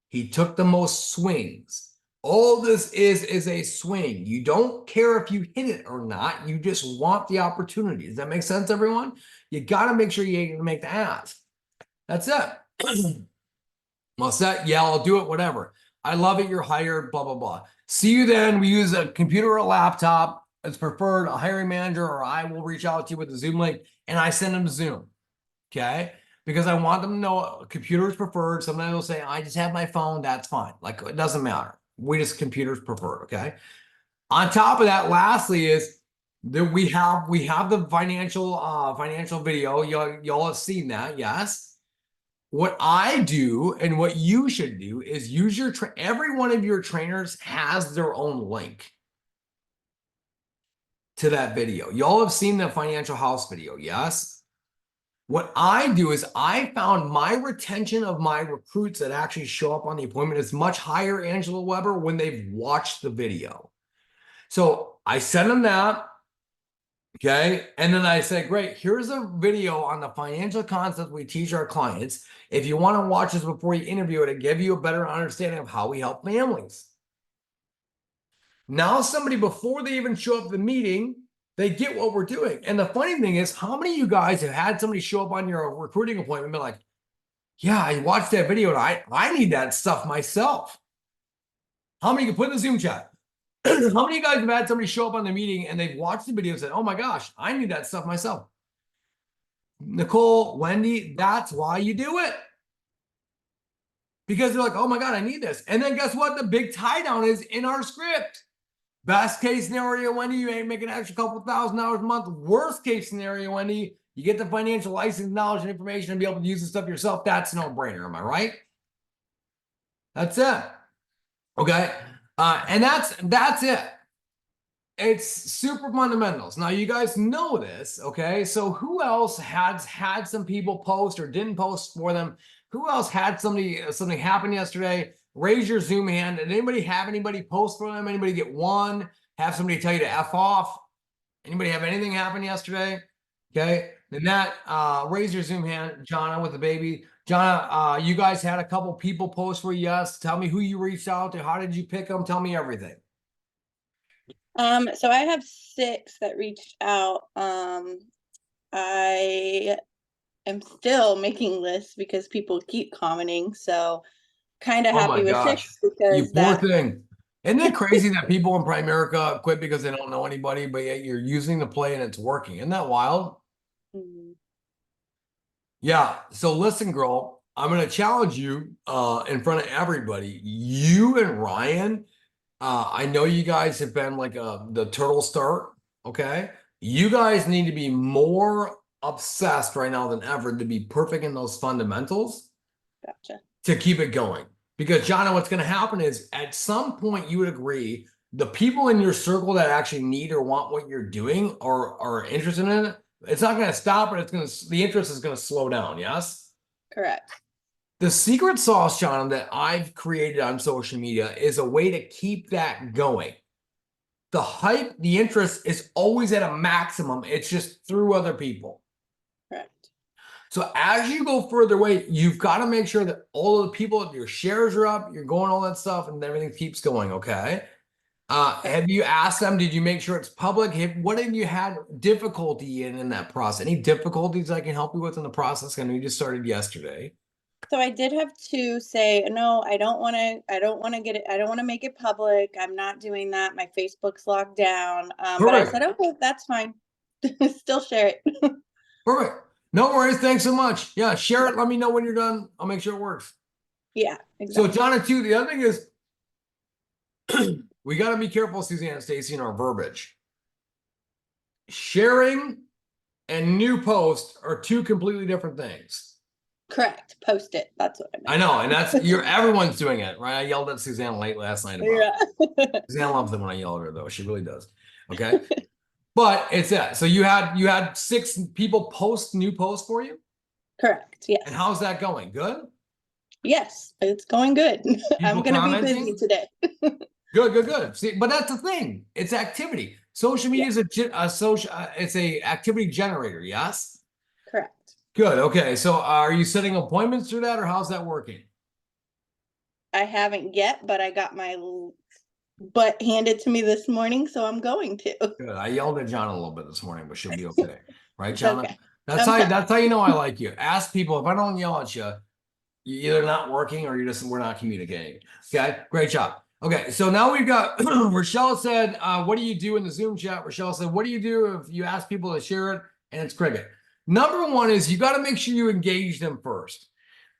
He took the most swings. All this is a swing. You don't care if you hit it or not. You just want the opportunity. Does that make sense, everyone? You got to make sure you make the ask. That's it. Well, set, yeah, I'll do it, whatever. I love it. You're hired, blah, blah, blah. See you then. We use a computer or a laptop. It's preferred. A hiring manager or I will reach out to you with a Zoom link and I send them Zoom. Okay. Because I want them to know a computer is preferred. Sometimes they'll say, I just have my phone. That's fine. Like, it doesn't matter. Computers preferred. Okay. On top of that, lastly, is that we have the financial video. Y'all have seen that, yes. What I do and what you should do is use your every one of your trainers has their own link to that video. Y'all have seen the financial house video, yes? What I do is I found my retention of my recruits that actually show up on the appointment is much higher, Angela Weber, when they've watched the video. So I send them that. Okay. And then I say, great, here's a video on the financial concepts we teach our clients. If you want to watch this before you interview it, it'll give you a better understanding of how we help families. Now, somebody, before they even show up at the meeting, they get what we're doing. And the funny thing is, how many of you guys have had somebody show up on your recruiting appointment and be like, yeah, I watched that video and I need that stuff myself. How many can put in the Zoom chat? How many of you guys have had somebody show up on the meeting and they've watched the video and said, oh my gosh, I need that stuff myself? Nicole, Wendy, that's why you do it. Because they're like, oh my God, I need this. And then guess what? The big tie down is in our script. Best case scenario, Wendy, you ain't making an extra couple $1,000 a month. Worst case scenario, Wendy, you get the financial license, knowledge, and information and be able to use the stuff yourself. That's no brainer. Am I right? That's it. Okay. And that's it. It's super fundamentals. Now you guys know this, okay? So who else has had some people post or didn't post for them? Who else had something happen yesterday? Raise your Zoom hand. Did anybody have anybody post for them? Anybody get one? Have somebody tell you to F off? Anybody have anything happen yesterday? Okay. Then that raise your Zoom hand, Jonna with the baby. Jonna, you guys had a couple people post for yes. Tell me who you reached out to. How did you pick them? Tell me everything. So I have 6 that reached out. I am still making lists because people keep commenting. So kind of happy with 6 You because poor thing. Isn't it crazy that people in Primerica quit because they don't know anybody, but yet you're using the play and it's working? Isn't that wild? Mhm. Yeah. So listen, girl, I'm going to challenge you in front of everybody. You and Ryan, I know you guys have been like the turtle start. Okay. You guys need to be more obsessed right now than ever to be perfect in those fundamentals. Gotcha. To keep it going. Because, Jonna, what's going to happen is at some point you would agree the people in your circle that actually need or want what you're doing or are interested in it, it's not going to stop, but the interest is going to slow down. Yes. Correct. The secret sauce, Jonna, that I've created on social media is a way to keep that going. The hype, the interest is always at a maximum. It's just through other people. Correct. So as you go further away, you've got to make sure that all of the people, your shares are up, you're going all that stuff, and everything keeps going, okay? Have you asked them, did you make sure it's public? What have you had difficulty in that process? Any difficulties I can help you with in the process? I know you just started yesterday. So I did have 2 say, no, I don't want to get it. I don't want to make it public. I'm not doing that. My Facebook's locked down. But I said, okay, that's fine. Still share it. Perfect. No worries. Thanks so much. Yeah, share it. Let me know when you're done. I'll make sure it works. Yeah, exactly. So, Jonna, too, the other thing is we got to be careful, Suzanne and Stacy, in our verbiage. Sharing and new post are 2 completely different things. Correct. Post it. That's what I meant. I know, and that's everyone's doing it, right? I yelled at Suzanne late last night about it. Suzanne loves it when I yell at her, though. She really does. Okay. But it's that. So you had 6 people post new posts for you? Correct. Yes. And how's that going? Good? Yes, it's going good. I'm going to be busy today. Good. See, but that's the thing. It's activity. Social media is it's a activity generator. Yes. Correct. Good. Okay. So are you setting appointments through that, or how's that working? I haven't yet, but I got my butt handed to me this morning, so I'm going to. Good. I yelled at John a little bit this morning, but she'll be okay. Right, John? Okay. That's how you know I like you. Ask people. If I don't yell at you, you're either not working or we're not communicating. Okay, great job. Okay, so now we've got Rochelle said, what do you do in the Zoom chat? Rochelle said, what do you do if you ask people to share it and it's cricket? Number one is you got to make sure you engage them first.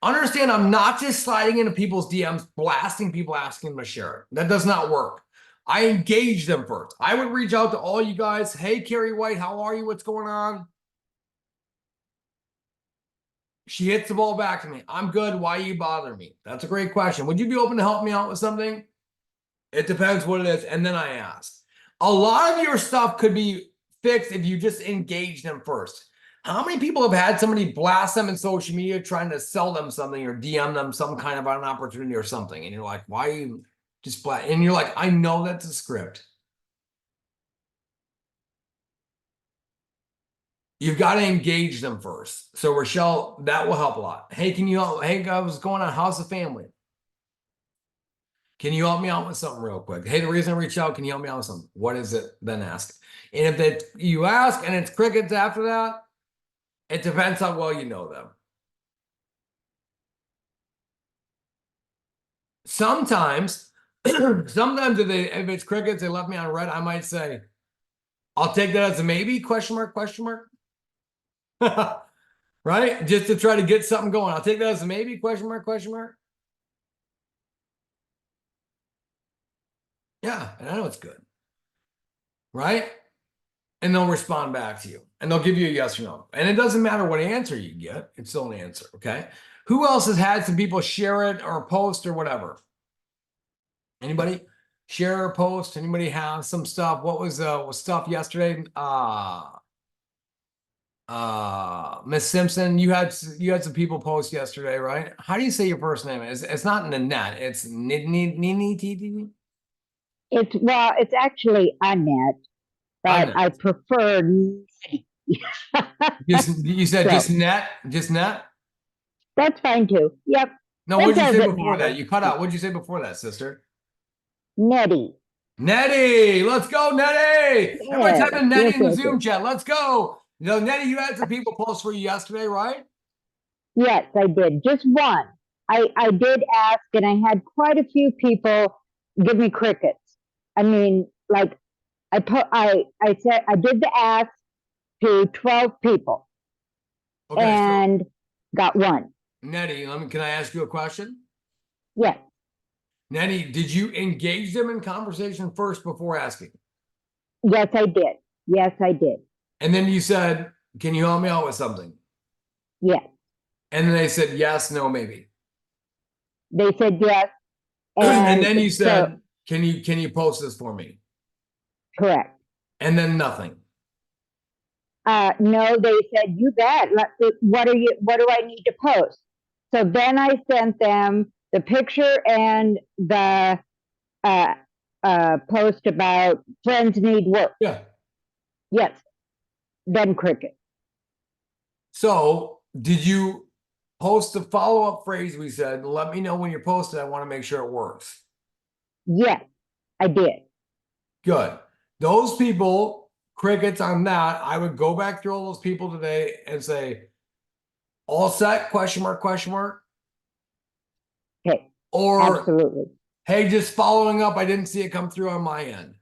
Understand, I'm not just sliding into people's DMs, blasting people, asking them to share it. That does not work. I engage them first. I would reach out to all you guys. Hey, Carrie White, how are you? What's going on? She hits the ball back to me. I'm good. Why you bother me? That's a great question. Would you be open to help me out with something? It depends what it is. And then I ask. A lot of your stuff could be fixed if you just engage them first. How many people have had somebody blast them in social media trying to sell them something or DM them some kind of an opportunity or something? And you're like, why are you just blast? And you're like, I know that's a script. You've got to engage them first. So Rochelle, that will help a lot. Hey, can you help? Hey, guys, what's going on? How's the family? Can you help me out with something real quick? Hey, the reason I reach out, can you help me out with something? What is it? Then ask. And if you ask and it's crickets after that, it depends how well you know them. Sometimes if it's crickets, they left me on red, I might say, I'll take that as a maybe, question mark, question mark. Right? Just to try to get something going. I'll take that as a maybe, question mark, question mark. Yeah, and I know it's good. Right? And they'll respond back to you. And they'll give you a yes or no. And it doesn't matter what answer you get, it's still an answer. Okay. Who else has had some people share it or post or whatever? Anybody? Share or post? Anybody have some stuff? What was stuff yesterday? Miss Simpson, you had some people post yesterday, right? How do you say your first name? It's not Nanette, it's Nini. It's actually Annette, but Annette. I prefer You said So- just net? that's fine too. Yep, No, It what'd you say doesn't before matter. that? You cut out. What'd you say before that, sister? Nettie. Nettie, let's go, Nettie. Everybody Yes, type in Nettie yes, in the yes, Zoom yes. chat. Let's go. You know, Nettie, you had some people post for you yesterday, right? Yes, I did. Just one. I did ask, and I had quite a few people give me crickets. I mean, like I said I did the ask to 12 people Okay, so and got one. Nettie, can I ask you a question? Yes, Nettie, did you engage them in conversation first before asking? yes, I did. Yes, I did. And then you said, can you help me out with something? Yes, And then they said yes, no, maybe. they said yes, And then you so- said, can you post this for me? correct. And then nothing. No, they said, you bet. What do I need to post? So then I sent them the picture and the post about friends need work. Yeah. Yes. Then cricket. So did you post the follow-up phrase we said, let me know when you're posted. I want to make sure it works. Yes, I did. Good. Those people, crickets on that, I would go back through all those people today and say, all set, question mark, question mark. Okay. Or, Absolutely. hey, just following up, I didn't see it come through on my end.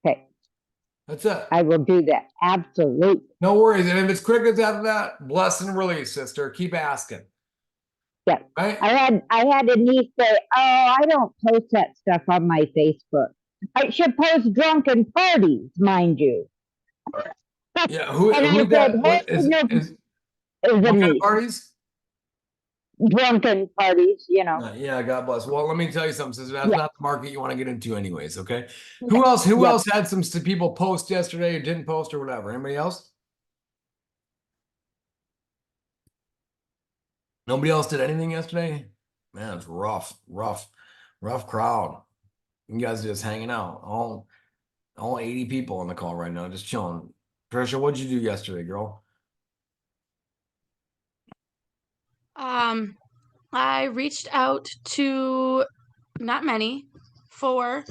Okay. That's it. I will do that. Absolutely. No worries. And if it's crickets after that, bless and release, sister. Keep asking. Yeah. Right? I had a niece say, oh, I don't post that stuff on my Facebook. I should post drunken parties, mind you. Yeah. Who, And I who's that? said, What hey, is, no, is it was a what kind of niece. parties? Drunken parties, you know. Yeah, God bless. Well, let me tell you something, sister. That's Yeah. not the market you want to get into, anyways. Okay. Yeah. Who Yep. else had some people post yesterday or didn't post or whatever? Anybody else? Nobody else did anything yesterday? Man, it's rough crowd. You guys are just hanging out. All 80 people on the call right now, just chilling. Trisha, what'd you do yesterday, girl? I reached out to not many, 4.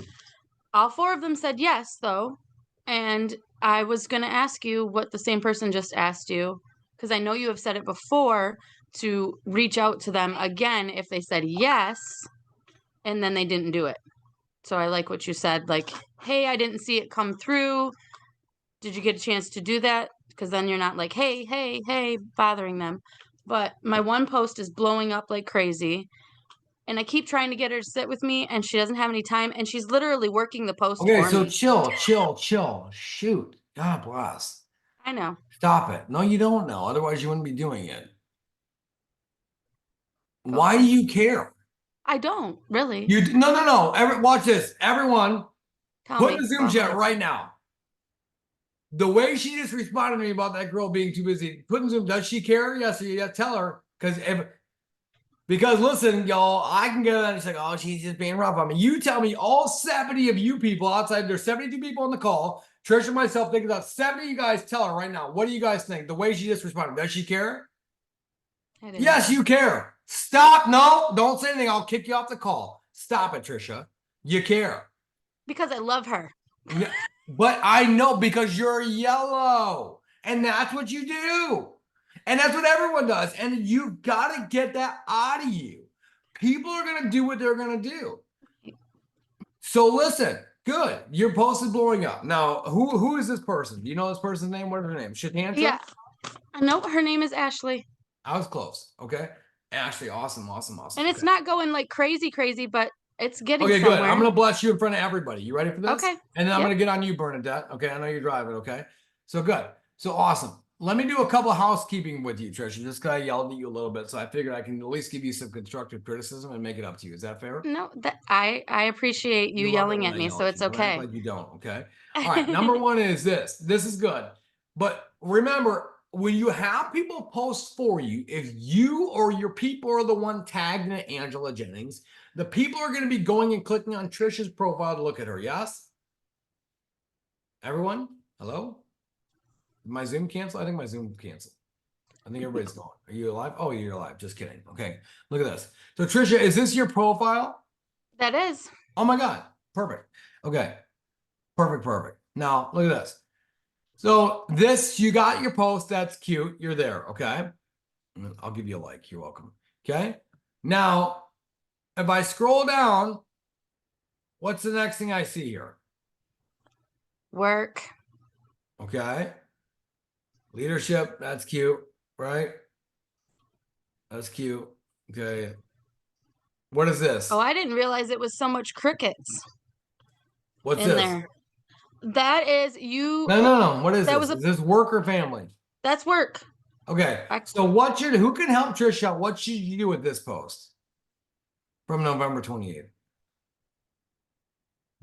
All 4 of them said yes, though. And I was going to ask you what the same person just asked you, because I know you have said it before to reach out to them again if they said yes and then they didn't do it. So I like what you said, like, hey, I didn't see it come through. Did you get a chance to do that? Because then you're not like, hey, hey, hey, bothering them. But my one post is blowing up like crazy. And I keep trying to get her to sit with me, and she doesn't have any time. And she's literally working the post Okay, for so me. chill. Shoot. God bless. I know. Stop it. No, you don't know. Otherwise, you wouldn't be doing it. Go Why ahead. do you care? I don't really. No. Watch this. Everyone, Tell put me. in the Go Zoom chat ahead. right now. The way she just responded to me about that girl being too busy, put in Zoom, does she care? Yes, yeah, tell her. Because listen, y'all, I can go and it's like, oh, she's just being rough on me. You tell me all 70 of you people outside, there's 72 people on the call. Trish and myself think about 70 of you guys. Tell her right now. What do you guys think? The way she just responded, does she care? I didn't Yes, know. you care. Stop. No, don't say anything. I'll kick you off the call. Stop it, Trisha. You care. Because I love her. But I know because you're yellow. And that's what you do. And that's what everyone does. And you've got to get that out of you. People are going to do what they're going to do. So listen, good. Your post is blowing up. Now, who is this person? Do you know this person's name? What is her name? Shatantra? Yeah. No, her name is Ashley. I was close. Okay. Ashley, awesome. And it's Okay. not going like crazy, but it's getting Okay, somewhere. good. I'm going to bless you in front of everybody. You ready for this? Okay. And then I'm Yep. going to get on you, Bernadette. Okay. I know you're driving. Okay. So good. So awesome. Let me do a couple of housekeeping with you, Trisha. Just kind of yelled at you a little bit. So I figured I can at least give you some constructive criticism and make it up to you. Is that fair? No, that I appreciate you love it yelling when at I me, yell so at it's you. Don't act okay. like you don't. Okay. All right. Number one is this. This is good. But remember, when you have people post for you, if you or your people are the one tagged in Angela Jennings, the people are going to be going and clicking on Trisha's profile to look at her. Yes? Everyone? Hello? Did my Zoom cancel? I think my Zoom canceled. I think everybody's gone. Are you alive? Oh, you're alive. Just kidding. Okay. Look at this. So Trisha, is this your profile? That is. Oh my God. Perfect. Okay. Perfect. Now, look at this. So this, you got your post. That's cute. You're there. Okay. I'll give you a like. You're welcome. Okay. Now, if I scroll down, what's the next thing I see here? Work. Okay. Leadership. That's cute. Right. That's cute. Okay. What is this? Oh, I didn't realize it was so much crickets What's in this? there. That is you. No. What is That this? was Is this work or family? That's work. Okay. I- So who can help Trisha? What should you do with this post from November 28th?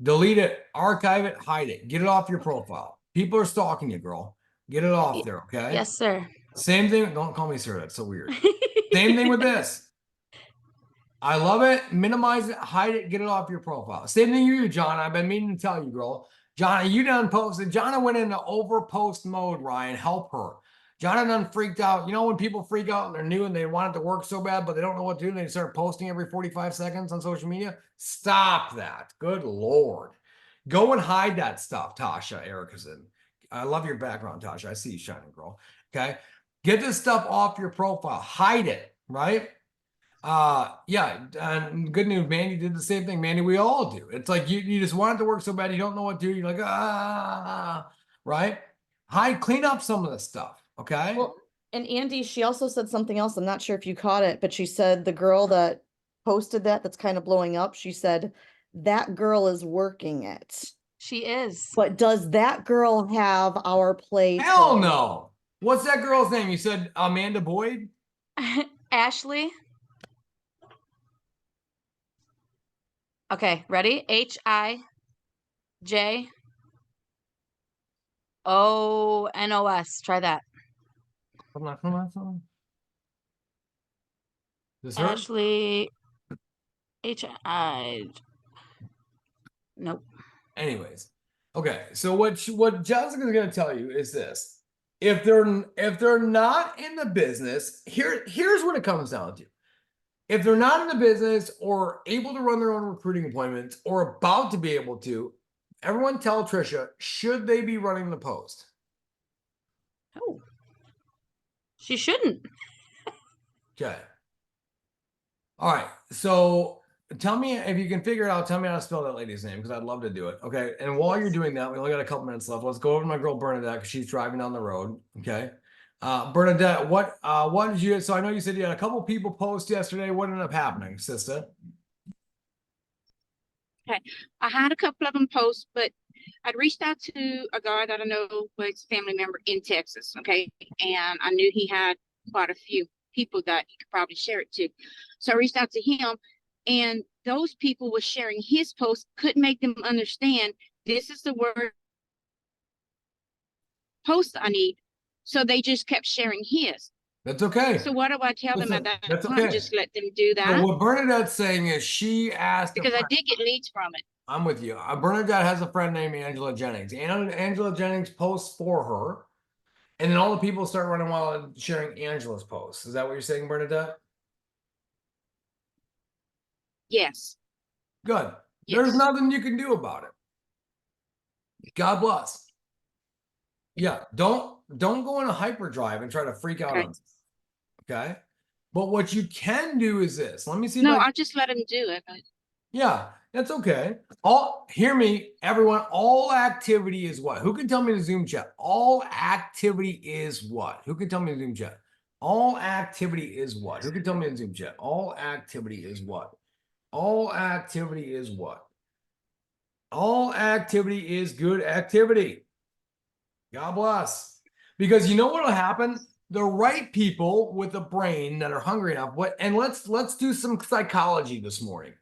Delete it, archive it, hide it, get it off your profile. People are stalking you, girl. Get it off there, okay? Yes, sir. Same thing. Don't call me sir. That's so weird. Same thing with this. I love it. Minimize it, hide it, get it off your profile. Same thing you do, John. I've been meaning to tell you, girl. John, you done posted. Jonna went into over post mode, Ryan. Help her. Jonna done freaked out. You know when people freak out and they're new and they want it to work so bad, but they don't know what to do, and they start posting every 45 seconds on social media? Stop that. Good Lord. Go and hide that stuff, Tasha Erickson. I love your background, Tasha. I see you shining, girl. Okay. Get this stuff off your profile. Hide it, right? Yeah, and good news, Mandy did the same thing. Mandy, we all do. It's like you just want it to work so bad, you don't know what to do. You're like, right? Clean up some of this stuff, okay? Well, and Andy, she also said something else. I'm not sure if you caught it, but she said the girl that posted that's kind of blowing up. She said that girl is working it. She is. But does that girl have our play? Hell no. What's that girl's name? You said Amanda Boyd? Ashley. Okay, ready? HIJONOS. Try that. This her? Ashley. HI. Nope. Anyways, okay. So what Jessica's going to tell you is this: if they're not in the business, here's what it comes down to. If they're not in the business or able to run their own recruiting appointments or about to be able to, Everyone tell Trisha, should they be running the post? Oh. She shouldn't. Okay. All right. So tell me if you can figure it out. Tell me how to spell that lady's name because I'd love to do it. Okay. And while you're doing that, we only got a couple minutes left. Let's go over to my girl Bernadette because she's driving down the road. Okay. Bernadette, what did you? So I know you said you had a couple people post yesterday. What ended up happening, sister? Okay, I had a couple of them post, but I'd reached out to a guy that I know was a family member in Texas. Okay, and I knew he had quite a few people that he could probably share it to. So I reached out to him, and those people were sharing his post, couldn't make them understand this is the word post I need. So they just kept sharing his. That's okay. So what do I tell them Listen, at that that's point? okay. Just let them do So that? what Bernadette's saying is she asked Because I did get leads from it. I'm with you. Bernadette has a friend named Angela Jennings. And Angela Jennings posts for her. And then all the people start running wild and sharing Angela's posts. Is that what you're saying, Bernadette? Yes. Good. Yes. There's nothing you can do about it. God bless. Yeah, don't go in a hyperdrive and try to freak out Okay. on this. Okay. But what you can do is this. Let me see if No, I I'll just let him do it. Yeah, that's okay. Hear me, everyone. All activity is what? Who can tell me in the Zoom chat? All activity is what? Who can tell me in the Zoom chat? All activity is what? Who can tell me in the Zoom chat? All activity is what? All activity is what? All activity is good activity. God bless. Because you know what will happen? The right people with a brain that are hungry enough. And let's do some psychology this morning.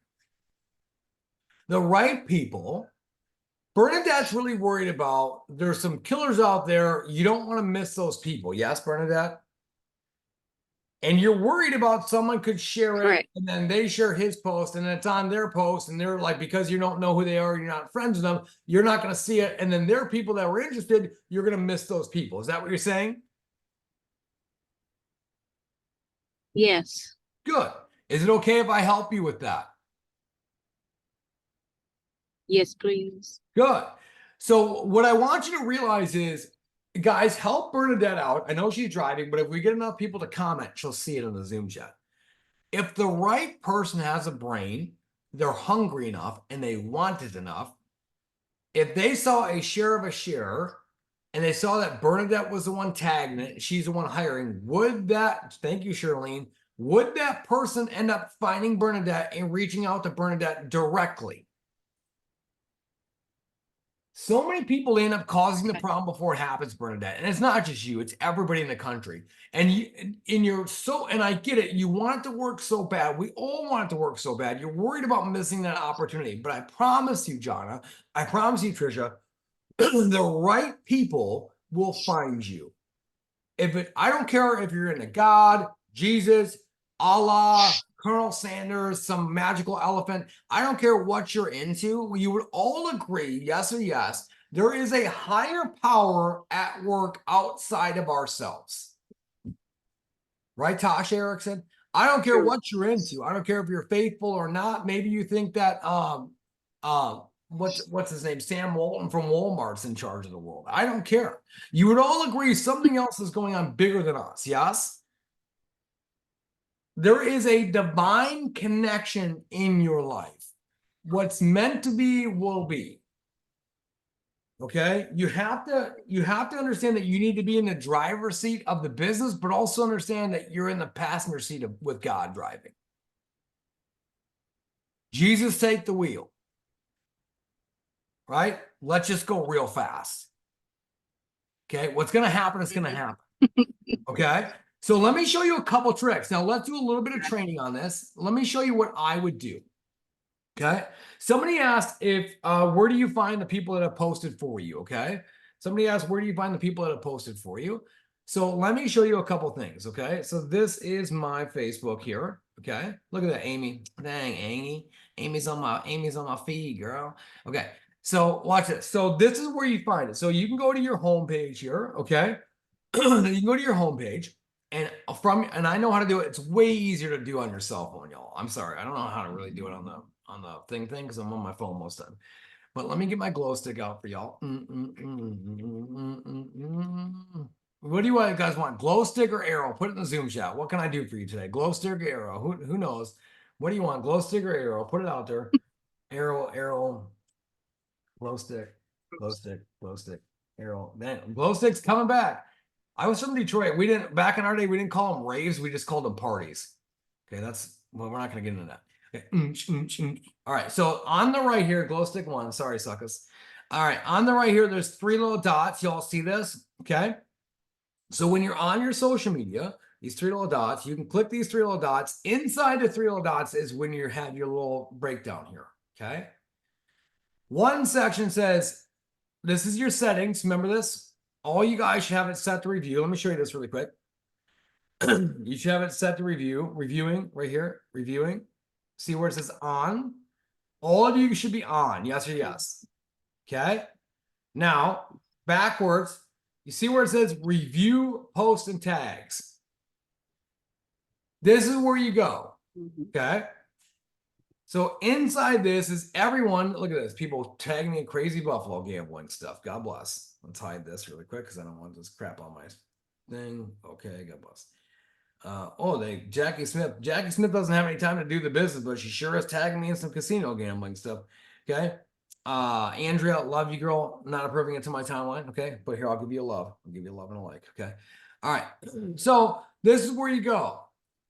The right people, Bernadette's really worried about there's some killers out there. You don't want to miss those people. Yes, Bernadette? And you're worried about someone could share it Correct. and then they share his post and it's on their post and they're like, because you don't know who they are, you're not friends with them, you're not going to see it. And then there are people that were interested, you're going to miss those people. Is that what you're saying? Yes. Good. Is it okay if I help you with that? Yes, please. Good. So what I want you to realize is, guys, help Bernadette out. I know she's driving, but if we get enough people to comment, she'll see it in the Zoom chat. If the right person has a brain, they're hungry enough and they want it enough. If they saw a share of a share and they saw that Bernadette was the one tagging it, she's the one hiring, thank you, Charlene, would that person end up finding Bernadette and reaching out to Bernadette directly? So many people end up causing the problem before it happens, Bernadette. And it's not just you, it's everybody in the country. And I get it, you want it to work so bad. We all want it to work so bad. You're worried about missing that opportunity. But I promise you, Jonna, I promise you, Trisha, the right people will find you. I don't care if you're into God, Jesus, Allah, Colonel Sanders, some magical elephant. I don't care what you're into. You would all agree, yes or yes, there is a higher power at work outside of ourselves. Right, Tosh Erickson? I don't care what you're into. I don't care if you're faithful or not. Maybe you think that what's his name? Sam Walton from Walmart's in charge of the world. I don't care. You would all agree something else is going on bigger than us, yes? There is a divine connection in your life. What's meant to be will be. Okay? You have to understand that you need to be in the driver's seat of the business, but also understand that you're in the passenger seat with God driving. Jesus, take the wheel. Right? Let's just go real fast. Okay? What's going to happen is going to happen. Okay? So let me show you a couple tricks. Now let's do a little bit of training on this. Let me show you what I would do. Okay. Somebody asked where do you find the people that have posted for you? Okay. Somebody asked, where do you find the people that have posted for you? So let me show you a couple things. Okay. So this is my Facebook here. Okay. Look at that, Amy. Dang, Amy. Amy's on my feed, girl. Okay. So watch this. So this is where you find it. So you can go to your homepage here. Okay. You can go to your homepage. And I know how to do it. It's way easier to do on your cell phone, y'all. I'm sorry. I don't know how to really do it on the thing because I'm on my phone most of the time. But let me get my glow stick out for y'all. What do you guys want? Glow stick or arrow? Put it in the Zoom chat. What can I do for you today? Glow stick or arrow? Who knows? What do you want? Glow stick or arrow? Put it out there. Arrow, glow stick, arrow. Man, glow stick's coming back. I was from Detroit. We didn't back in our day. We didn't call them raves. We just called them parties. Okay, that's well. We're not going to get into that. Okay. All right. So on the right here, glow stick 1. Sorry, suckers. All right. On the right here, there's 3 little dots. Y'all see this? Okay. So when you're on your social media, these 3 little dots, you can click these 3 little dots. Inside the 3 little dots is when you have your little breakdown here. Okay. One section says, this is your settings. Remember this? All you guys should have it set to review. Let me show you this really quick. You should have it set to reviewing right here, reviewing. See where it says on? All of you should be on, yes or yes. Okay. Now, backwards, you see where it says review, post, and tags. This is where you go. Okay. So inside this is everyone. Look at this. People tagging me in crazy Buffalo gambling stuff. God bless. Let's hide this really quick because I don't want this crap on my thing. Okay, God bless. Jackie Smith. Jackie Smith doesn't have any time to do the business, but she sure is tagging me in some casino gambling stuff. Okay. Andrea, love you, girl. Not approving it to my timeline. Okay. But here, I'll give you a love. I'll give you a love and a like. Okay. All right. So this is where you go.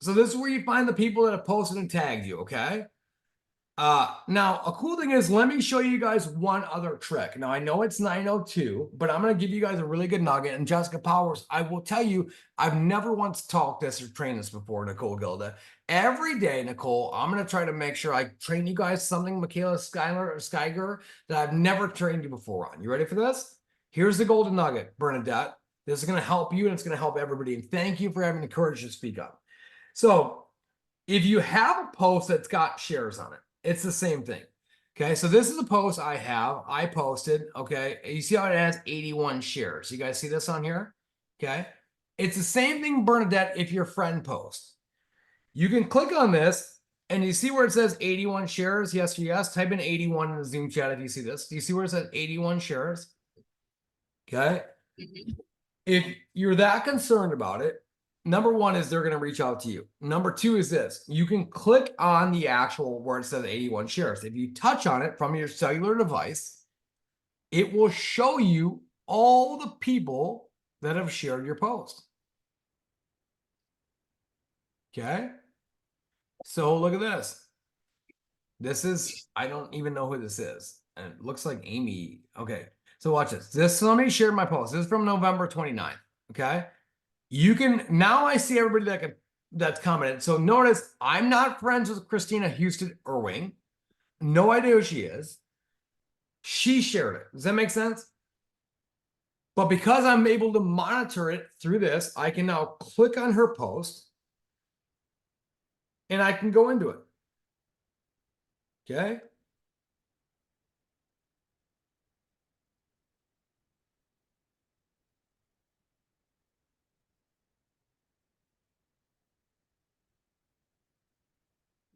So this is where you find the people that have posted and tagged you. Okay. Now a cool thing is, let me show you guys one other trick. Now I know it's 9:02, but I'm going to give you guys a really good nugget. And Jessica Powers, I will tell you, I've never once talked this or trained this before, Nicole Gilda. Every day, Nicole, I'm going to try to make sure I train you guys something, Michaela Skyger, that I've never trained you before on. You ready for this? Here's the golden nugget, Bernadette. This is going to help you and it's going to help everybody. And thank you for having the courage to speak up. So if you have a post that's got shares on it, it's the same thing. Okay, so this is a post I posted. Okay, you see how it has 81 shares. You guys see this on here? Okay, it's the same thing, Bernadette, if your friend posts. You can click on this and you see where it says 81 shares. Yes or yes. Type in 81 in the Zoom chat if you see this. Do you see where it says 81 shares? Okay. If you're that concerned about it, number 1 is they're going to reach out to you. Number 2 is this. You can click on the actual where it says 81 shares. If you touch on it from your cellular device, it will show you all the people that have shared your post. Okay. So look at this. This is, I don't even know who this is. And it looks like Amy. Okay. So watch this. Somebody shared my post. This is from November 29th. Okay. You can, now I see everybody that's commented. So notice I'm not friends with Christina Houston Irving. No idea who she is. She shared it. Does that make sense? But because I'm able to monitor it through this, I can now click on her post and I can go into it. Okay.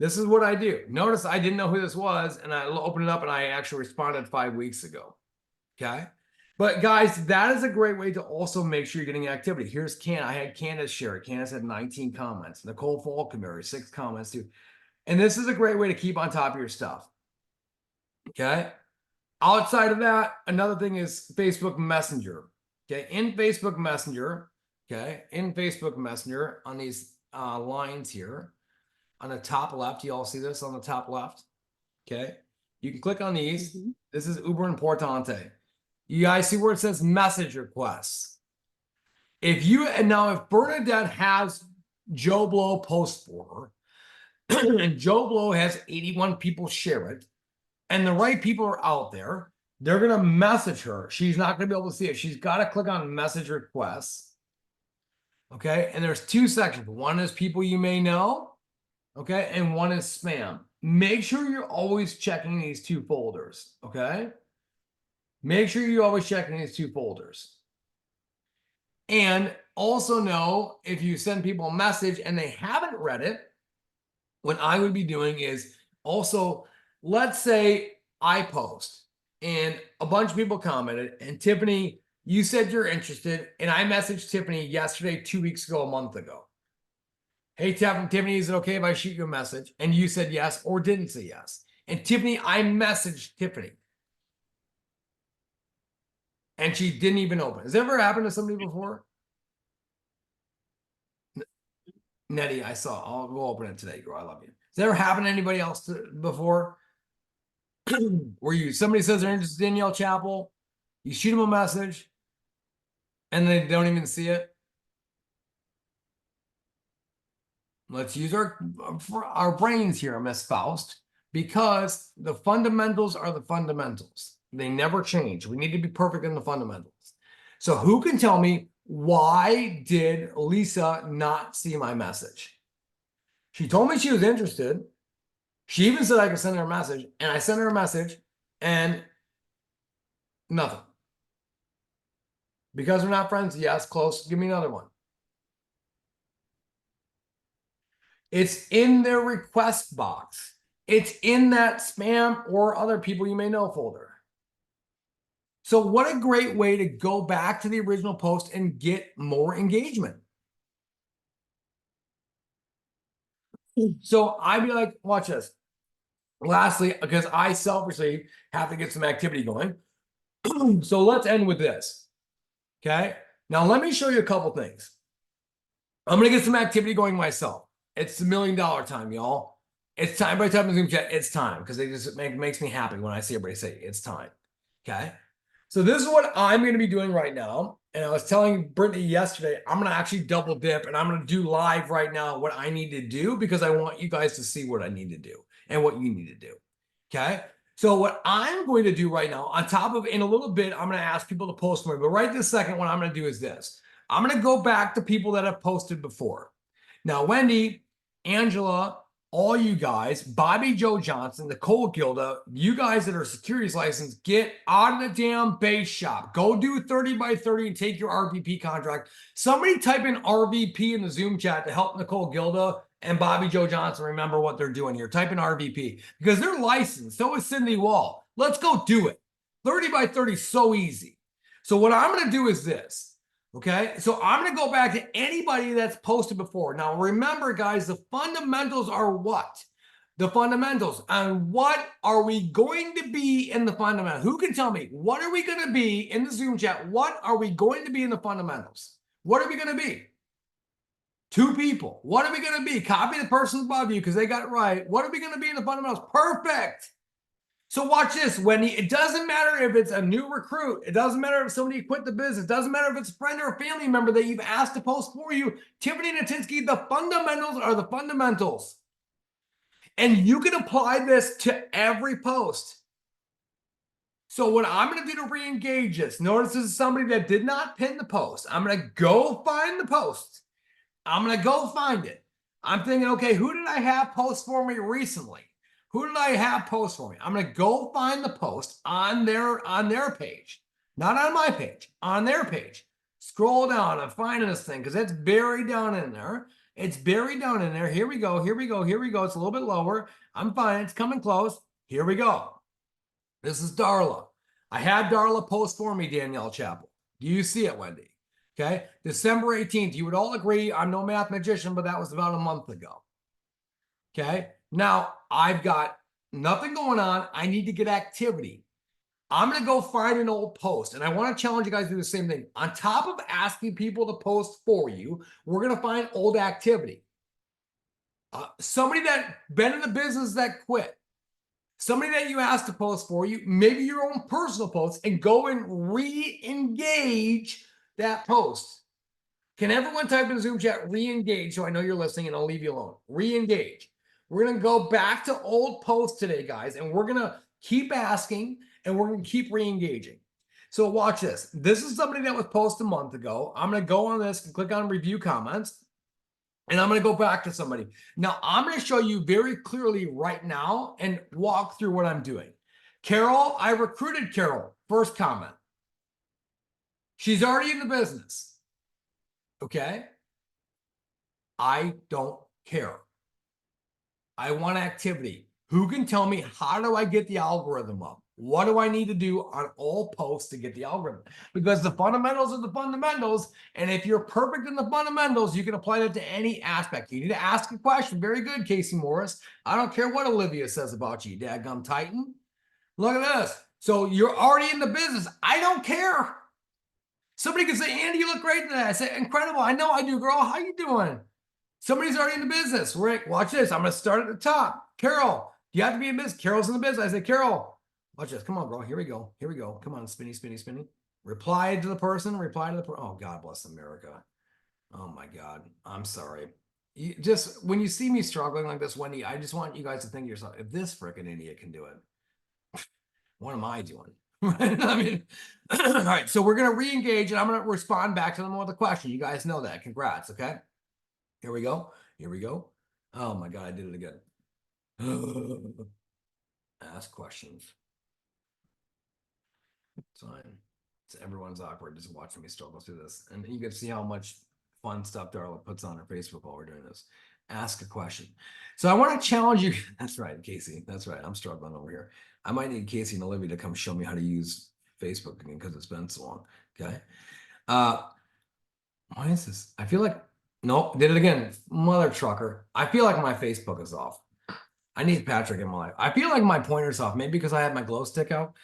This is what I do. Notice I didn't know who this was, and I opened it up and I actually responded 5 weeks ago. Okay. But guys, that is a great way to also make sure you're getting activity. Here's I had Candace share it. Candace had 19 comments. Nicole Falkenberry, 6 comments too. And this is a great way to keep on top of your stuff. Okay. Outside of that, another thing is Facebook Messenger. Okay. In Facebook Messenger, on these lines here, on the top left, you all see this on the top left? Okay. You can click on these. This is uber importante. You guys see where it says message requests. If Bernadette has Joe Blow post for her, and Joe Blow has 81 people share it, and the right people are out there, they're going to message her. She's not going to be able to see it. She's got to click on message requests. Okay. And there's 2 sections. One is people you may know. Okay. And one is spam. Make sure you're always checking these 2 folders. Okay. Make sure you're always checking these 2 folders. And also know if you send people a message and they haven't read it, what I would be doing is also, let's say I post and a bunch of people commented. And Tiffany, you said you're interested, and I messaged Tiffany yesterday, 2 weeks ago, a month ago. Hey, Tiffany, is it okay if I shoot you a message? And you said yes or didn't say yes. And Tiffany, I messaged Tiffany. And she didn't even open. Has that ever happened to somebody before? Nettie, I saw. I'll go open it today, girl. I love you. Has that ever happened to anybody else before? Where somebody says they're interested in Danielle Chapel, you shoot them a message, and they don't even see it. Let's use our brains here, Miss Faust, because the fundamentals are the fundamentals. They never change. We need to be perfect in the fundamentals. So who can tell me, why did Lisa not see my message? She told me she was interested. She even said I could send her a message, and I sent her a message, and nothing. Because we're not friends? Yes, close. Give me another one. It's in their request box. It's in that spam or other people you may know folder. So what a great way to go back to the original post and get more engagement. So I'd be like, watch this. Lastly, because I selfishly have to get some activity going. So let's end with this. Okay. Now let me show you a couple things. I'm going to get some activity going myself. It's $1 million time, y'all. It's time. By the time Zoom chat, it's time, because it makes me happy when I see everybody say it's time. Okay. So this is what I'm going to be doing right now. And I was telling Brittany yesterday, I'm going to actually double dip, and I'm going to do live right now what I need to do, because I want you guys to see what I need to do and what you need to do. Okay. So what I'm going to do right now, on top of, in a little bit, I'm going to ask people to post more. But right this second, what I'm going to do is this. I'm going to go back to people that have posted before. Now, Wendy, Angela, all you guys, Bobby Joe Johnson, Nicole Gilda, you guys that are securities licensed, get out of the damn base shop. Go do 30 by 30 and take your RVP contract. Somebody type in RVP in the Zoom chat to help Nicole Gilda and Bobby Joe Johnson remember what they're doing here. Type in RVP, because they're licensed. So is Cindy Wall. Let's go do it. 30 by 30 is so easy. So what I'm going to do is this. Okay, so I'm going to go back to anybody that's posted before. Now, remember, guys, the fundamentals are what? The fundamentals. And what are we going to be in the fundamentals? Who can tell me? What are we going to be in the Zoom chat? What are we going to be in the fundamentals? What are we going to be? 2 people. What are we going to be? Copy the person above you because they got it right. What are we going to be in the fundamentals? Perfect. So watch this, Wendy. It doesn't matter if it's a new recruit. It doesn't matter if somebody quit the business. It doesn't matter if it's a friend or a family member that you've asked to post for you. Tiffany Natinsky, the fundamentals are the fundamentals. And you can apply this to every post. So what I'm going to do to re-engage this, notice this is somebody that did not pin the post. I'm going to go find the post. I'm going to go find it. I'm thinking, okay, who did I have post for me recently? Who did I have post for me? I'm going to go find the post on their page, not on my page, on their page. Scroll down. I'm finding this thing because it's buried down in there. It's buried down in there. Here we go. Here we go. Here we go. It's a little bit lower. I'm fine. It's coming close. Here we go. This is Darla. I had Darla post for me, Danielle Chapel. Do you see it, Wendy? Okay. December 18th. You would all agree I'm no math magician, but that was about a month ago. Okay. Now I've got nothing going on. I need to get activity. I'm going to go find an old post, and I want to challenge you guys to do the same thing. On top of asking people to post for you, we're going to find old activity. Somebody that been in the business that quit, somebody that you asked to post for you, maybe your own personal post, and go and re-engage that post. Can everyone type in Zoom chat, re-engage, so I know you're listening and I'll leave you alone. Re-engage. We're going to go back to old posts today, guys, and we're going to keep asking and we're going to keep re-engaging. So watch this. This is somebody that was posted a month ago. I'm going to go on this and click on review comments, and I'm going to go back to somebody. Now, I'm going to show you very clearly right now and walk through what I'm doing. Carol, I recruited Carol. First comment. She's already in the business. Okay? I don't care. I want activity. Who can tell me, how do I get the algorithm up? What do I need to do on all posts to get the algorithm? Because the fundamentals are the fundamentals. And if you're perfect in the fundamentals, you can apply that to any aspect. You need to ask a question. Very good, Casey Morris. I don't care what Olivia says about you, dadgum Titan. Look at this. So you're already in the business. I don't care. Somebody can say, Andy, you look great today. I say, incredible. I know I do, girl. How you doing? Somebody's already in the business. Rick, watch this. I'm going to start at the top. Carol, you have to be in business. Carol's in the business. I say, Carol, watch this. Come on, girl. Here we go. Here we go. Come on, spinny, spinny, spinny. Reply to the person. Reply to the person. Oh, God bless America. Oh, my God. I'm sorry. You just, when you see me struggling like this, Wendy, I just want you guys to think to yourself, if this freaking idiot can do it, what am I doing? Right? I mean, all right. So we're going to re-engage and I'm going to respond back to them with a question. You guys know that. Congrats. Okay. Here we go. Here we go. Oh my God, I did it again. Ask questions. It's fine. It's everyone's awkward just watching me struggle through this. And you can see how much fun stuff Darla puts on her Facebook while we're doing this. Ask a question. So I want to challenge you. That's right, Casey. That's right. I'm struggling over here. I might need Casey and Olivia to come show me how to use Facebook again because it's been so long. Okay. Why is this? I feel like, nope, did it again. Mother trucker. I feel like my Facebook is off. I need Patrick in my life. I feel like my pointer's off, maybe because I had my glow stick out.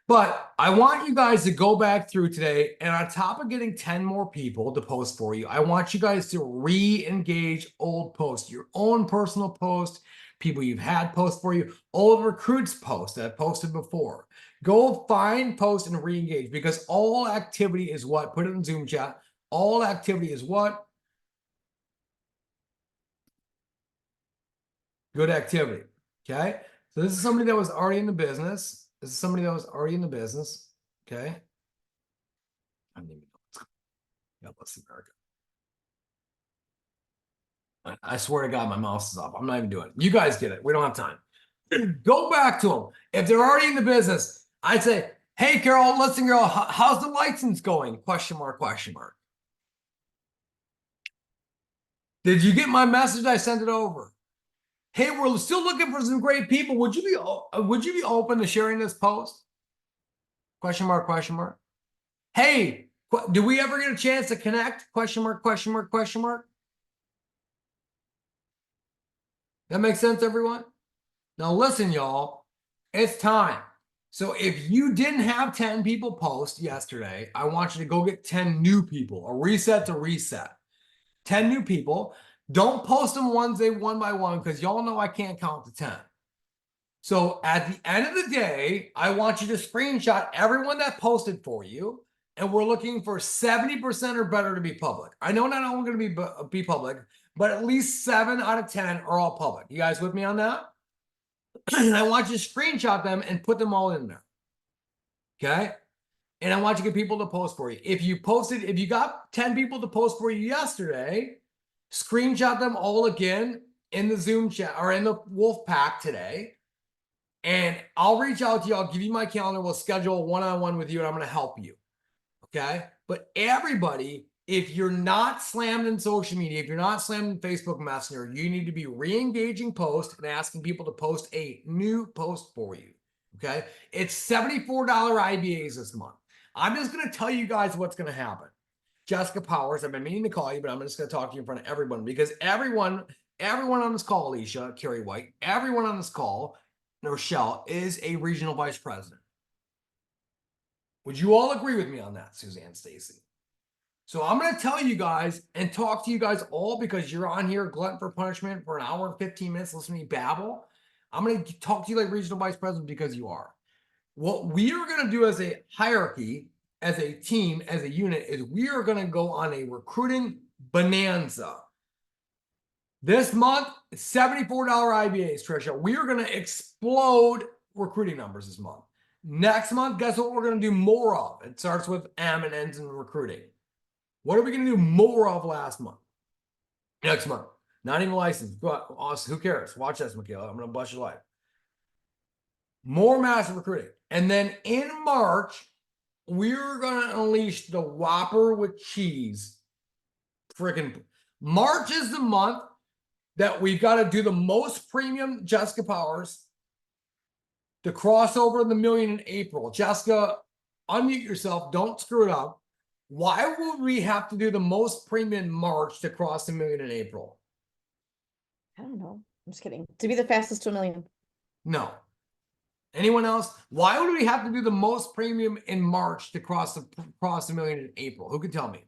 But I want you guys to go back through today, and on top of getting 10 more people to post for you, I want you guys to re-engage old posts, your own personal post, people you've had post for you, old recruits posts that I've posted before. Go find, post, and re-engage because all activity is what? Put it in Zoom chat. All activity is what? Good activity. Okay. So this is somebody that was already in the business. This is somebody that was already in the business. Okay. I don't even know. God bless America. I swear to God, my mouse is off. I'm not even doing it. You guys get it. We don't have time. Go back to them. If they're already in the business, I'd say, hey, Carol, listen, girl, how's the license going? Question mark, question mark. Did you get my message? I sent it over. Hey, we're still looking for some great people. Would you be open to sharing this post? Question mark, question mark. Hey, do we ever get a chance to connect? Question mark, question mark, question mark. That makes sense, everyone? Now listen, y'all, it's time. So if you didn't have 10 people post yesterday, I want you to go get 10 new people, a reset to reset. 10 new people. Don't post them one by one because y'all know I can't count to 10. So at the end of the day, I want you to screenshot everyone that posted for you. And we're looking for 70% or better to be public. I know not all going to be public, but at least 7 out of 10 are all public. You guys with me on that? And I want you to screenshot them and put them all in there. Okay? And I want you to get people to post for you. If you got 10 people to post for you yesterday, screenshot them all again in the Zoom chat or in the Wolf Pack today. And I'll reach out to you. I'll give you my calendar. We'll schedule a one-on-one with you and I'm going to help you. Okay. But everybody, if you're not slammed in social media, if you're not slammed in Facebook Messenger, you need to be re-engaging posts and asking people to post a new post for you. Okay. It's $74 IBAs this month. I'm just going to tell you guys what's going to happen. Jessica Powers, I've been meaning to call you, but I'm just going to talk to you in front of everyone because everyone on this call, Alicia, Carrie White, everyone on this call, Rochelle, is a regional vice president. Would you all agree with me on that, Suzanne Stacy? So I'm going to tell you guys and talk to you guys all because you're on here, glutton for punishment, for an hour and 15 minutes listening to me babble. I'm going to talk to you like regional vice president because you are. What we are going to do as a hierarchy, as a team, as a unit, is we are going to go on a recruiting bonanza. This month, $74 IBAs, Trisha. We are going to explode recruiting numbers this month. Next month, guess what we're going to do more of? It starts with M and ends in recruiting. What are we going to do more of next month? Not even licensed. Who cares? Watch this, Michaela. I'm going to bust your life. More massive recruiting. And then in March, we're going to unleash the Whopper with cheese. Freaking March is the month that we've got to do the most premium Jessica Powers to cross over the million in April. Jessica, unmute yourself. Don't screw it up. Why would we have to do the most premium in March to cross the million in April? I don't know. I'm just kidding. To be the fastest to a million. No. Anyone else? Why would we have to do the most premium in March to cross the million in April? Who can tell me?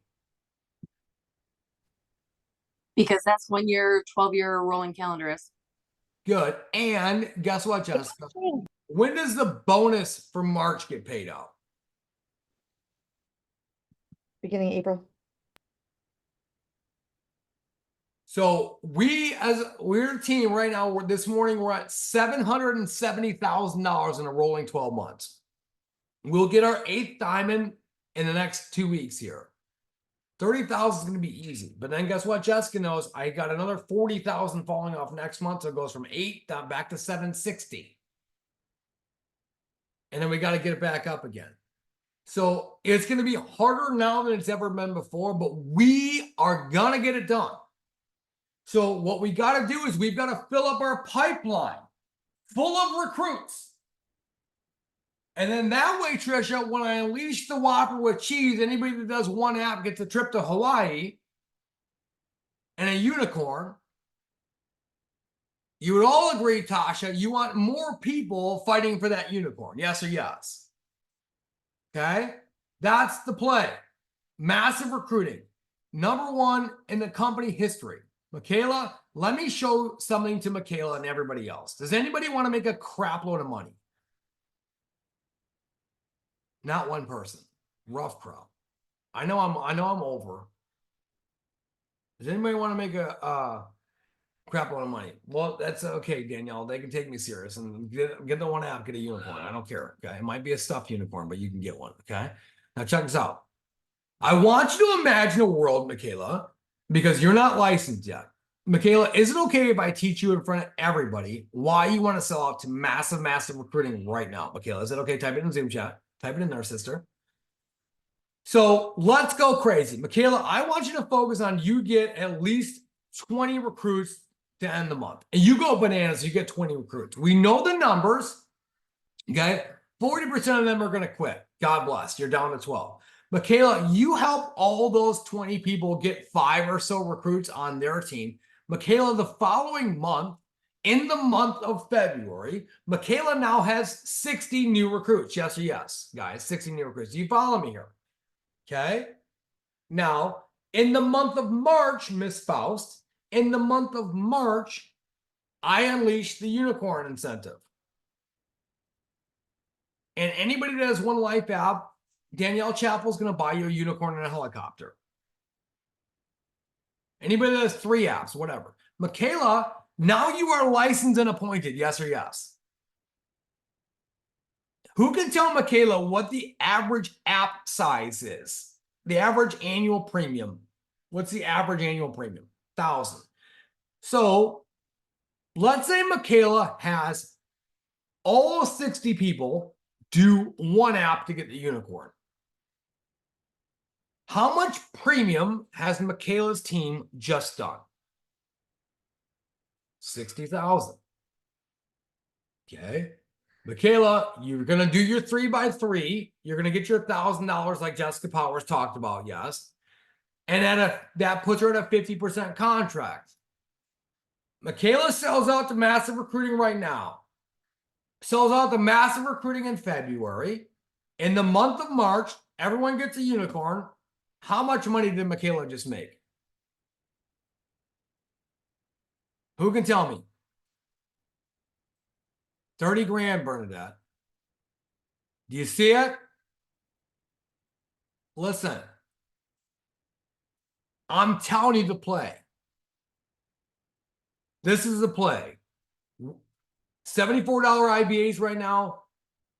Because that's when your 12-year rolling calendar is. Good. And guess what, Jessica? When does the bonus for March get paid out? Beginning of April. So we're a team right now. This morning we're at $770,000 in a rolling 12 months. We'll get our 8th diamond in the next 2 weeks here. 30,000 is going to be easy. But then guess what? Jessica knows I got another 40,000 falling off next month. So it goes from 8 down back to 760. And then we got to get it back up again. So it's going to be harder now than it's ever been before, but we are going to get it done. So what we got to do is we've got to fill up our pipeline full of recruits. And then that way, Trisha, when I unleash the Whopper with cheese, anybody that does one app gets a trip to Hawaii and a unicorn. You would all agree, Tasha, you want more people fighting for that unicorn. Yes or yes? Okay? That's the play. Massive recruiting. Number one in the company history. Michaela, let me show something to Michaela and everybody else. Does anybody want to make a crap load of money? Not one person. Rough crowd. I know I'm over. Does anybody want to make a crap load of money? Well, that's okay, Danielle. They can take me serious and get the one app, get a unicorn. I don't care. Okay. It might be a stuffed unicorn, but you can get one. Okay. Now check this out. I want you to imagine a world, Michaela, because you're not licensed yet. Michaela, is it okay if I teach you in front of everybody why you want to sell out to massive, massive recruiting right now? Michaela, is it okay? Type it in Zoom chat. Type it in there, sister. So let's go crazy. Michaela, I want you to focus on you get at least 20 recruits to end the month. And you go bananas, you get 20 recruits. We know the numbers, okay? 40% of them are going to quit. God bless. You're down to 12. Michaela, you help all those 20 people get 5 or so recruits on their team. Michaela, the following month, in the month of February, Michaela now has 60 new recruits. Yes or yes, guys? 60 new recruits. Do you follow me here? Okay. Now, in the month of March, Miss Faust, in the month of March, I unleashed the unicorn incentive. And anybody that has One Life app, Danielle Chappell's going to buy you a unicorn and a helicopter. Anybody that has 3 apps, whatever. Michaela, now you are licensed and appointed, yes or yes? Who can tell Michaela what the average app size is? The average annual premium. What's the average annual premium? 1,000. So let's say Michaela has all 60 people do one app to get the unicorn. How much premium has Michaela's team just done? 60,000. Okay. Michaela, you're going to do your 3x3. You're going to get your $1,000 like Jessica Powers talked about. Yes. And that puts her at a 50% contract. Michaela sells out to massive recruiting right now. Sells out to massive recruiting in February. In the month of March, everyone gets a unicorn. How much money did Michaela just make? Who can tell me? 30 grand, Bernadette. Do you see it? Listen. I'm telling you the play. This is the play. $74 IBAs right now.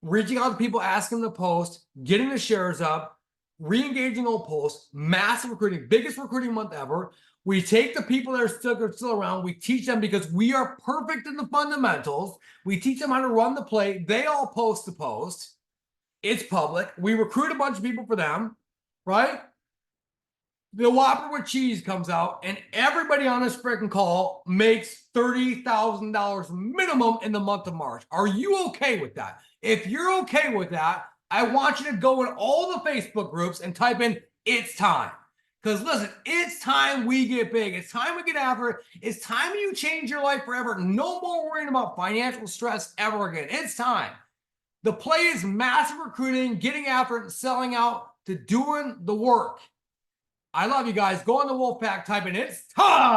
Reaching out to people, asking them to post, getting the shares up, re-engaging old posts, massive recruiting, biggest recruiting month ever. We take the people that are still around, we teach them because we are perfect in the fundamentals. We teach them how to run the play. They all post the post. It's public. We recruit a bunch of people for them, right? the Whopper with cheese comes out, and everybody on this freaking call makes $30,000 minimum in the month of March. Are you okay with that? If you're okay with that, I want you to go in all the Facebook groups and type in "it's time." Because listen, it's time we get big. It's time we get after it. It's time you change your life forever. No more worrying about financial stress ever again. It's time. The play is massive recruiting, getting after it, and selling out to doing the work. I love you guys. Go on the Wolfpack, type in "it's time."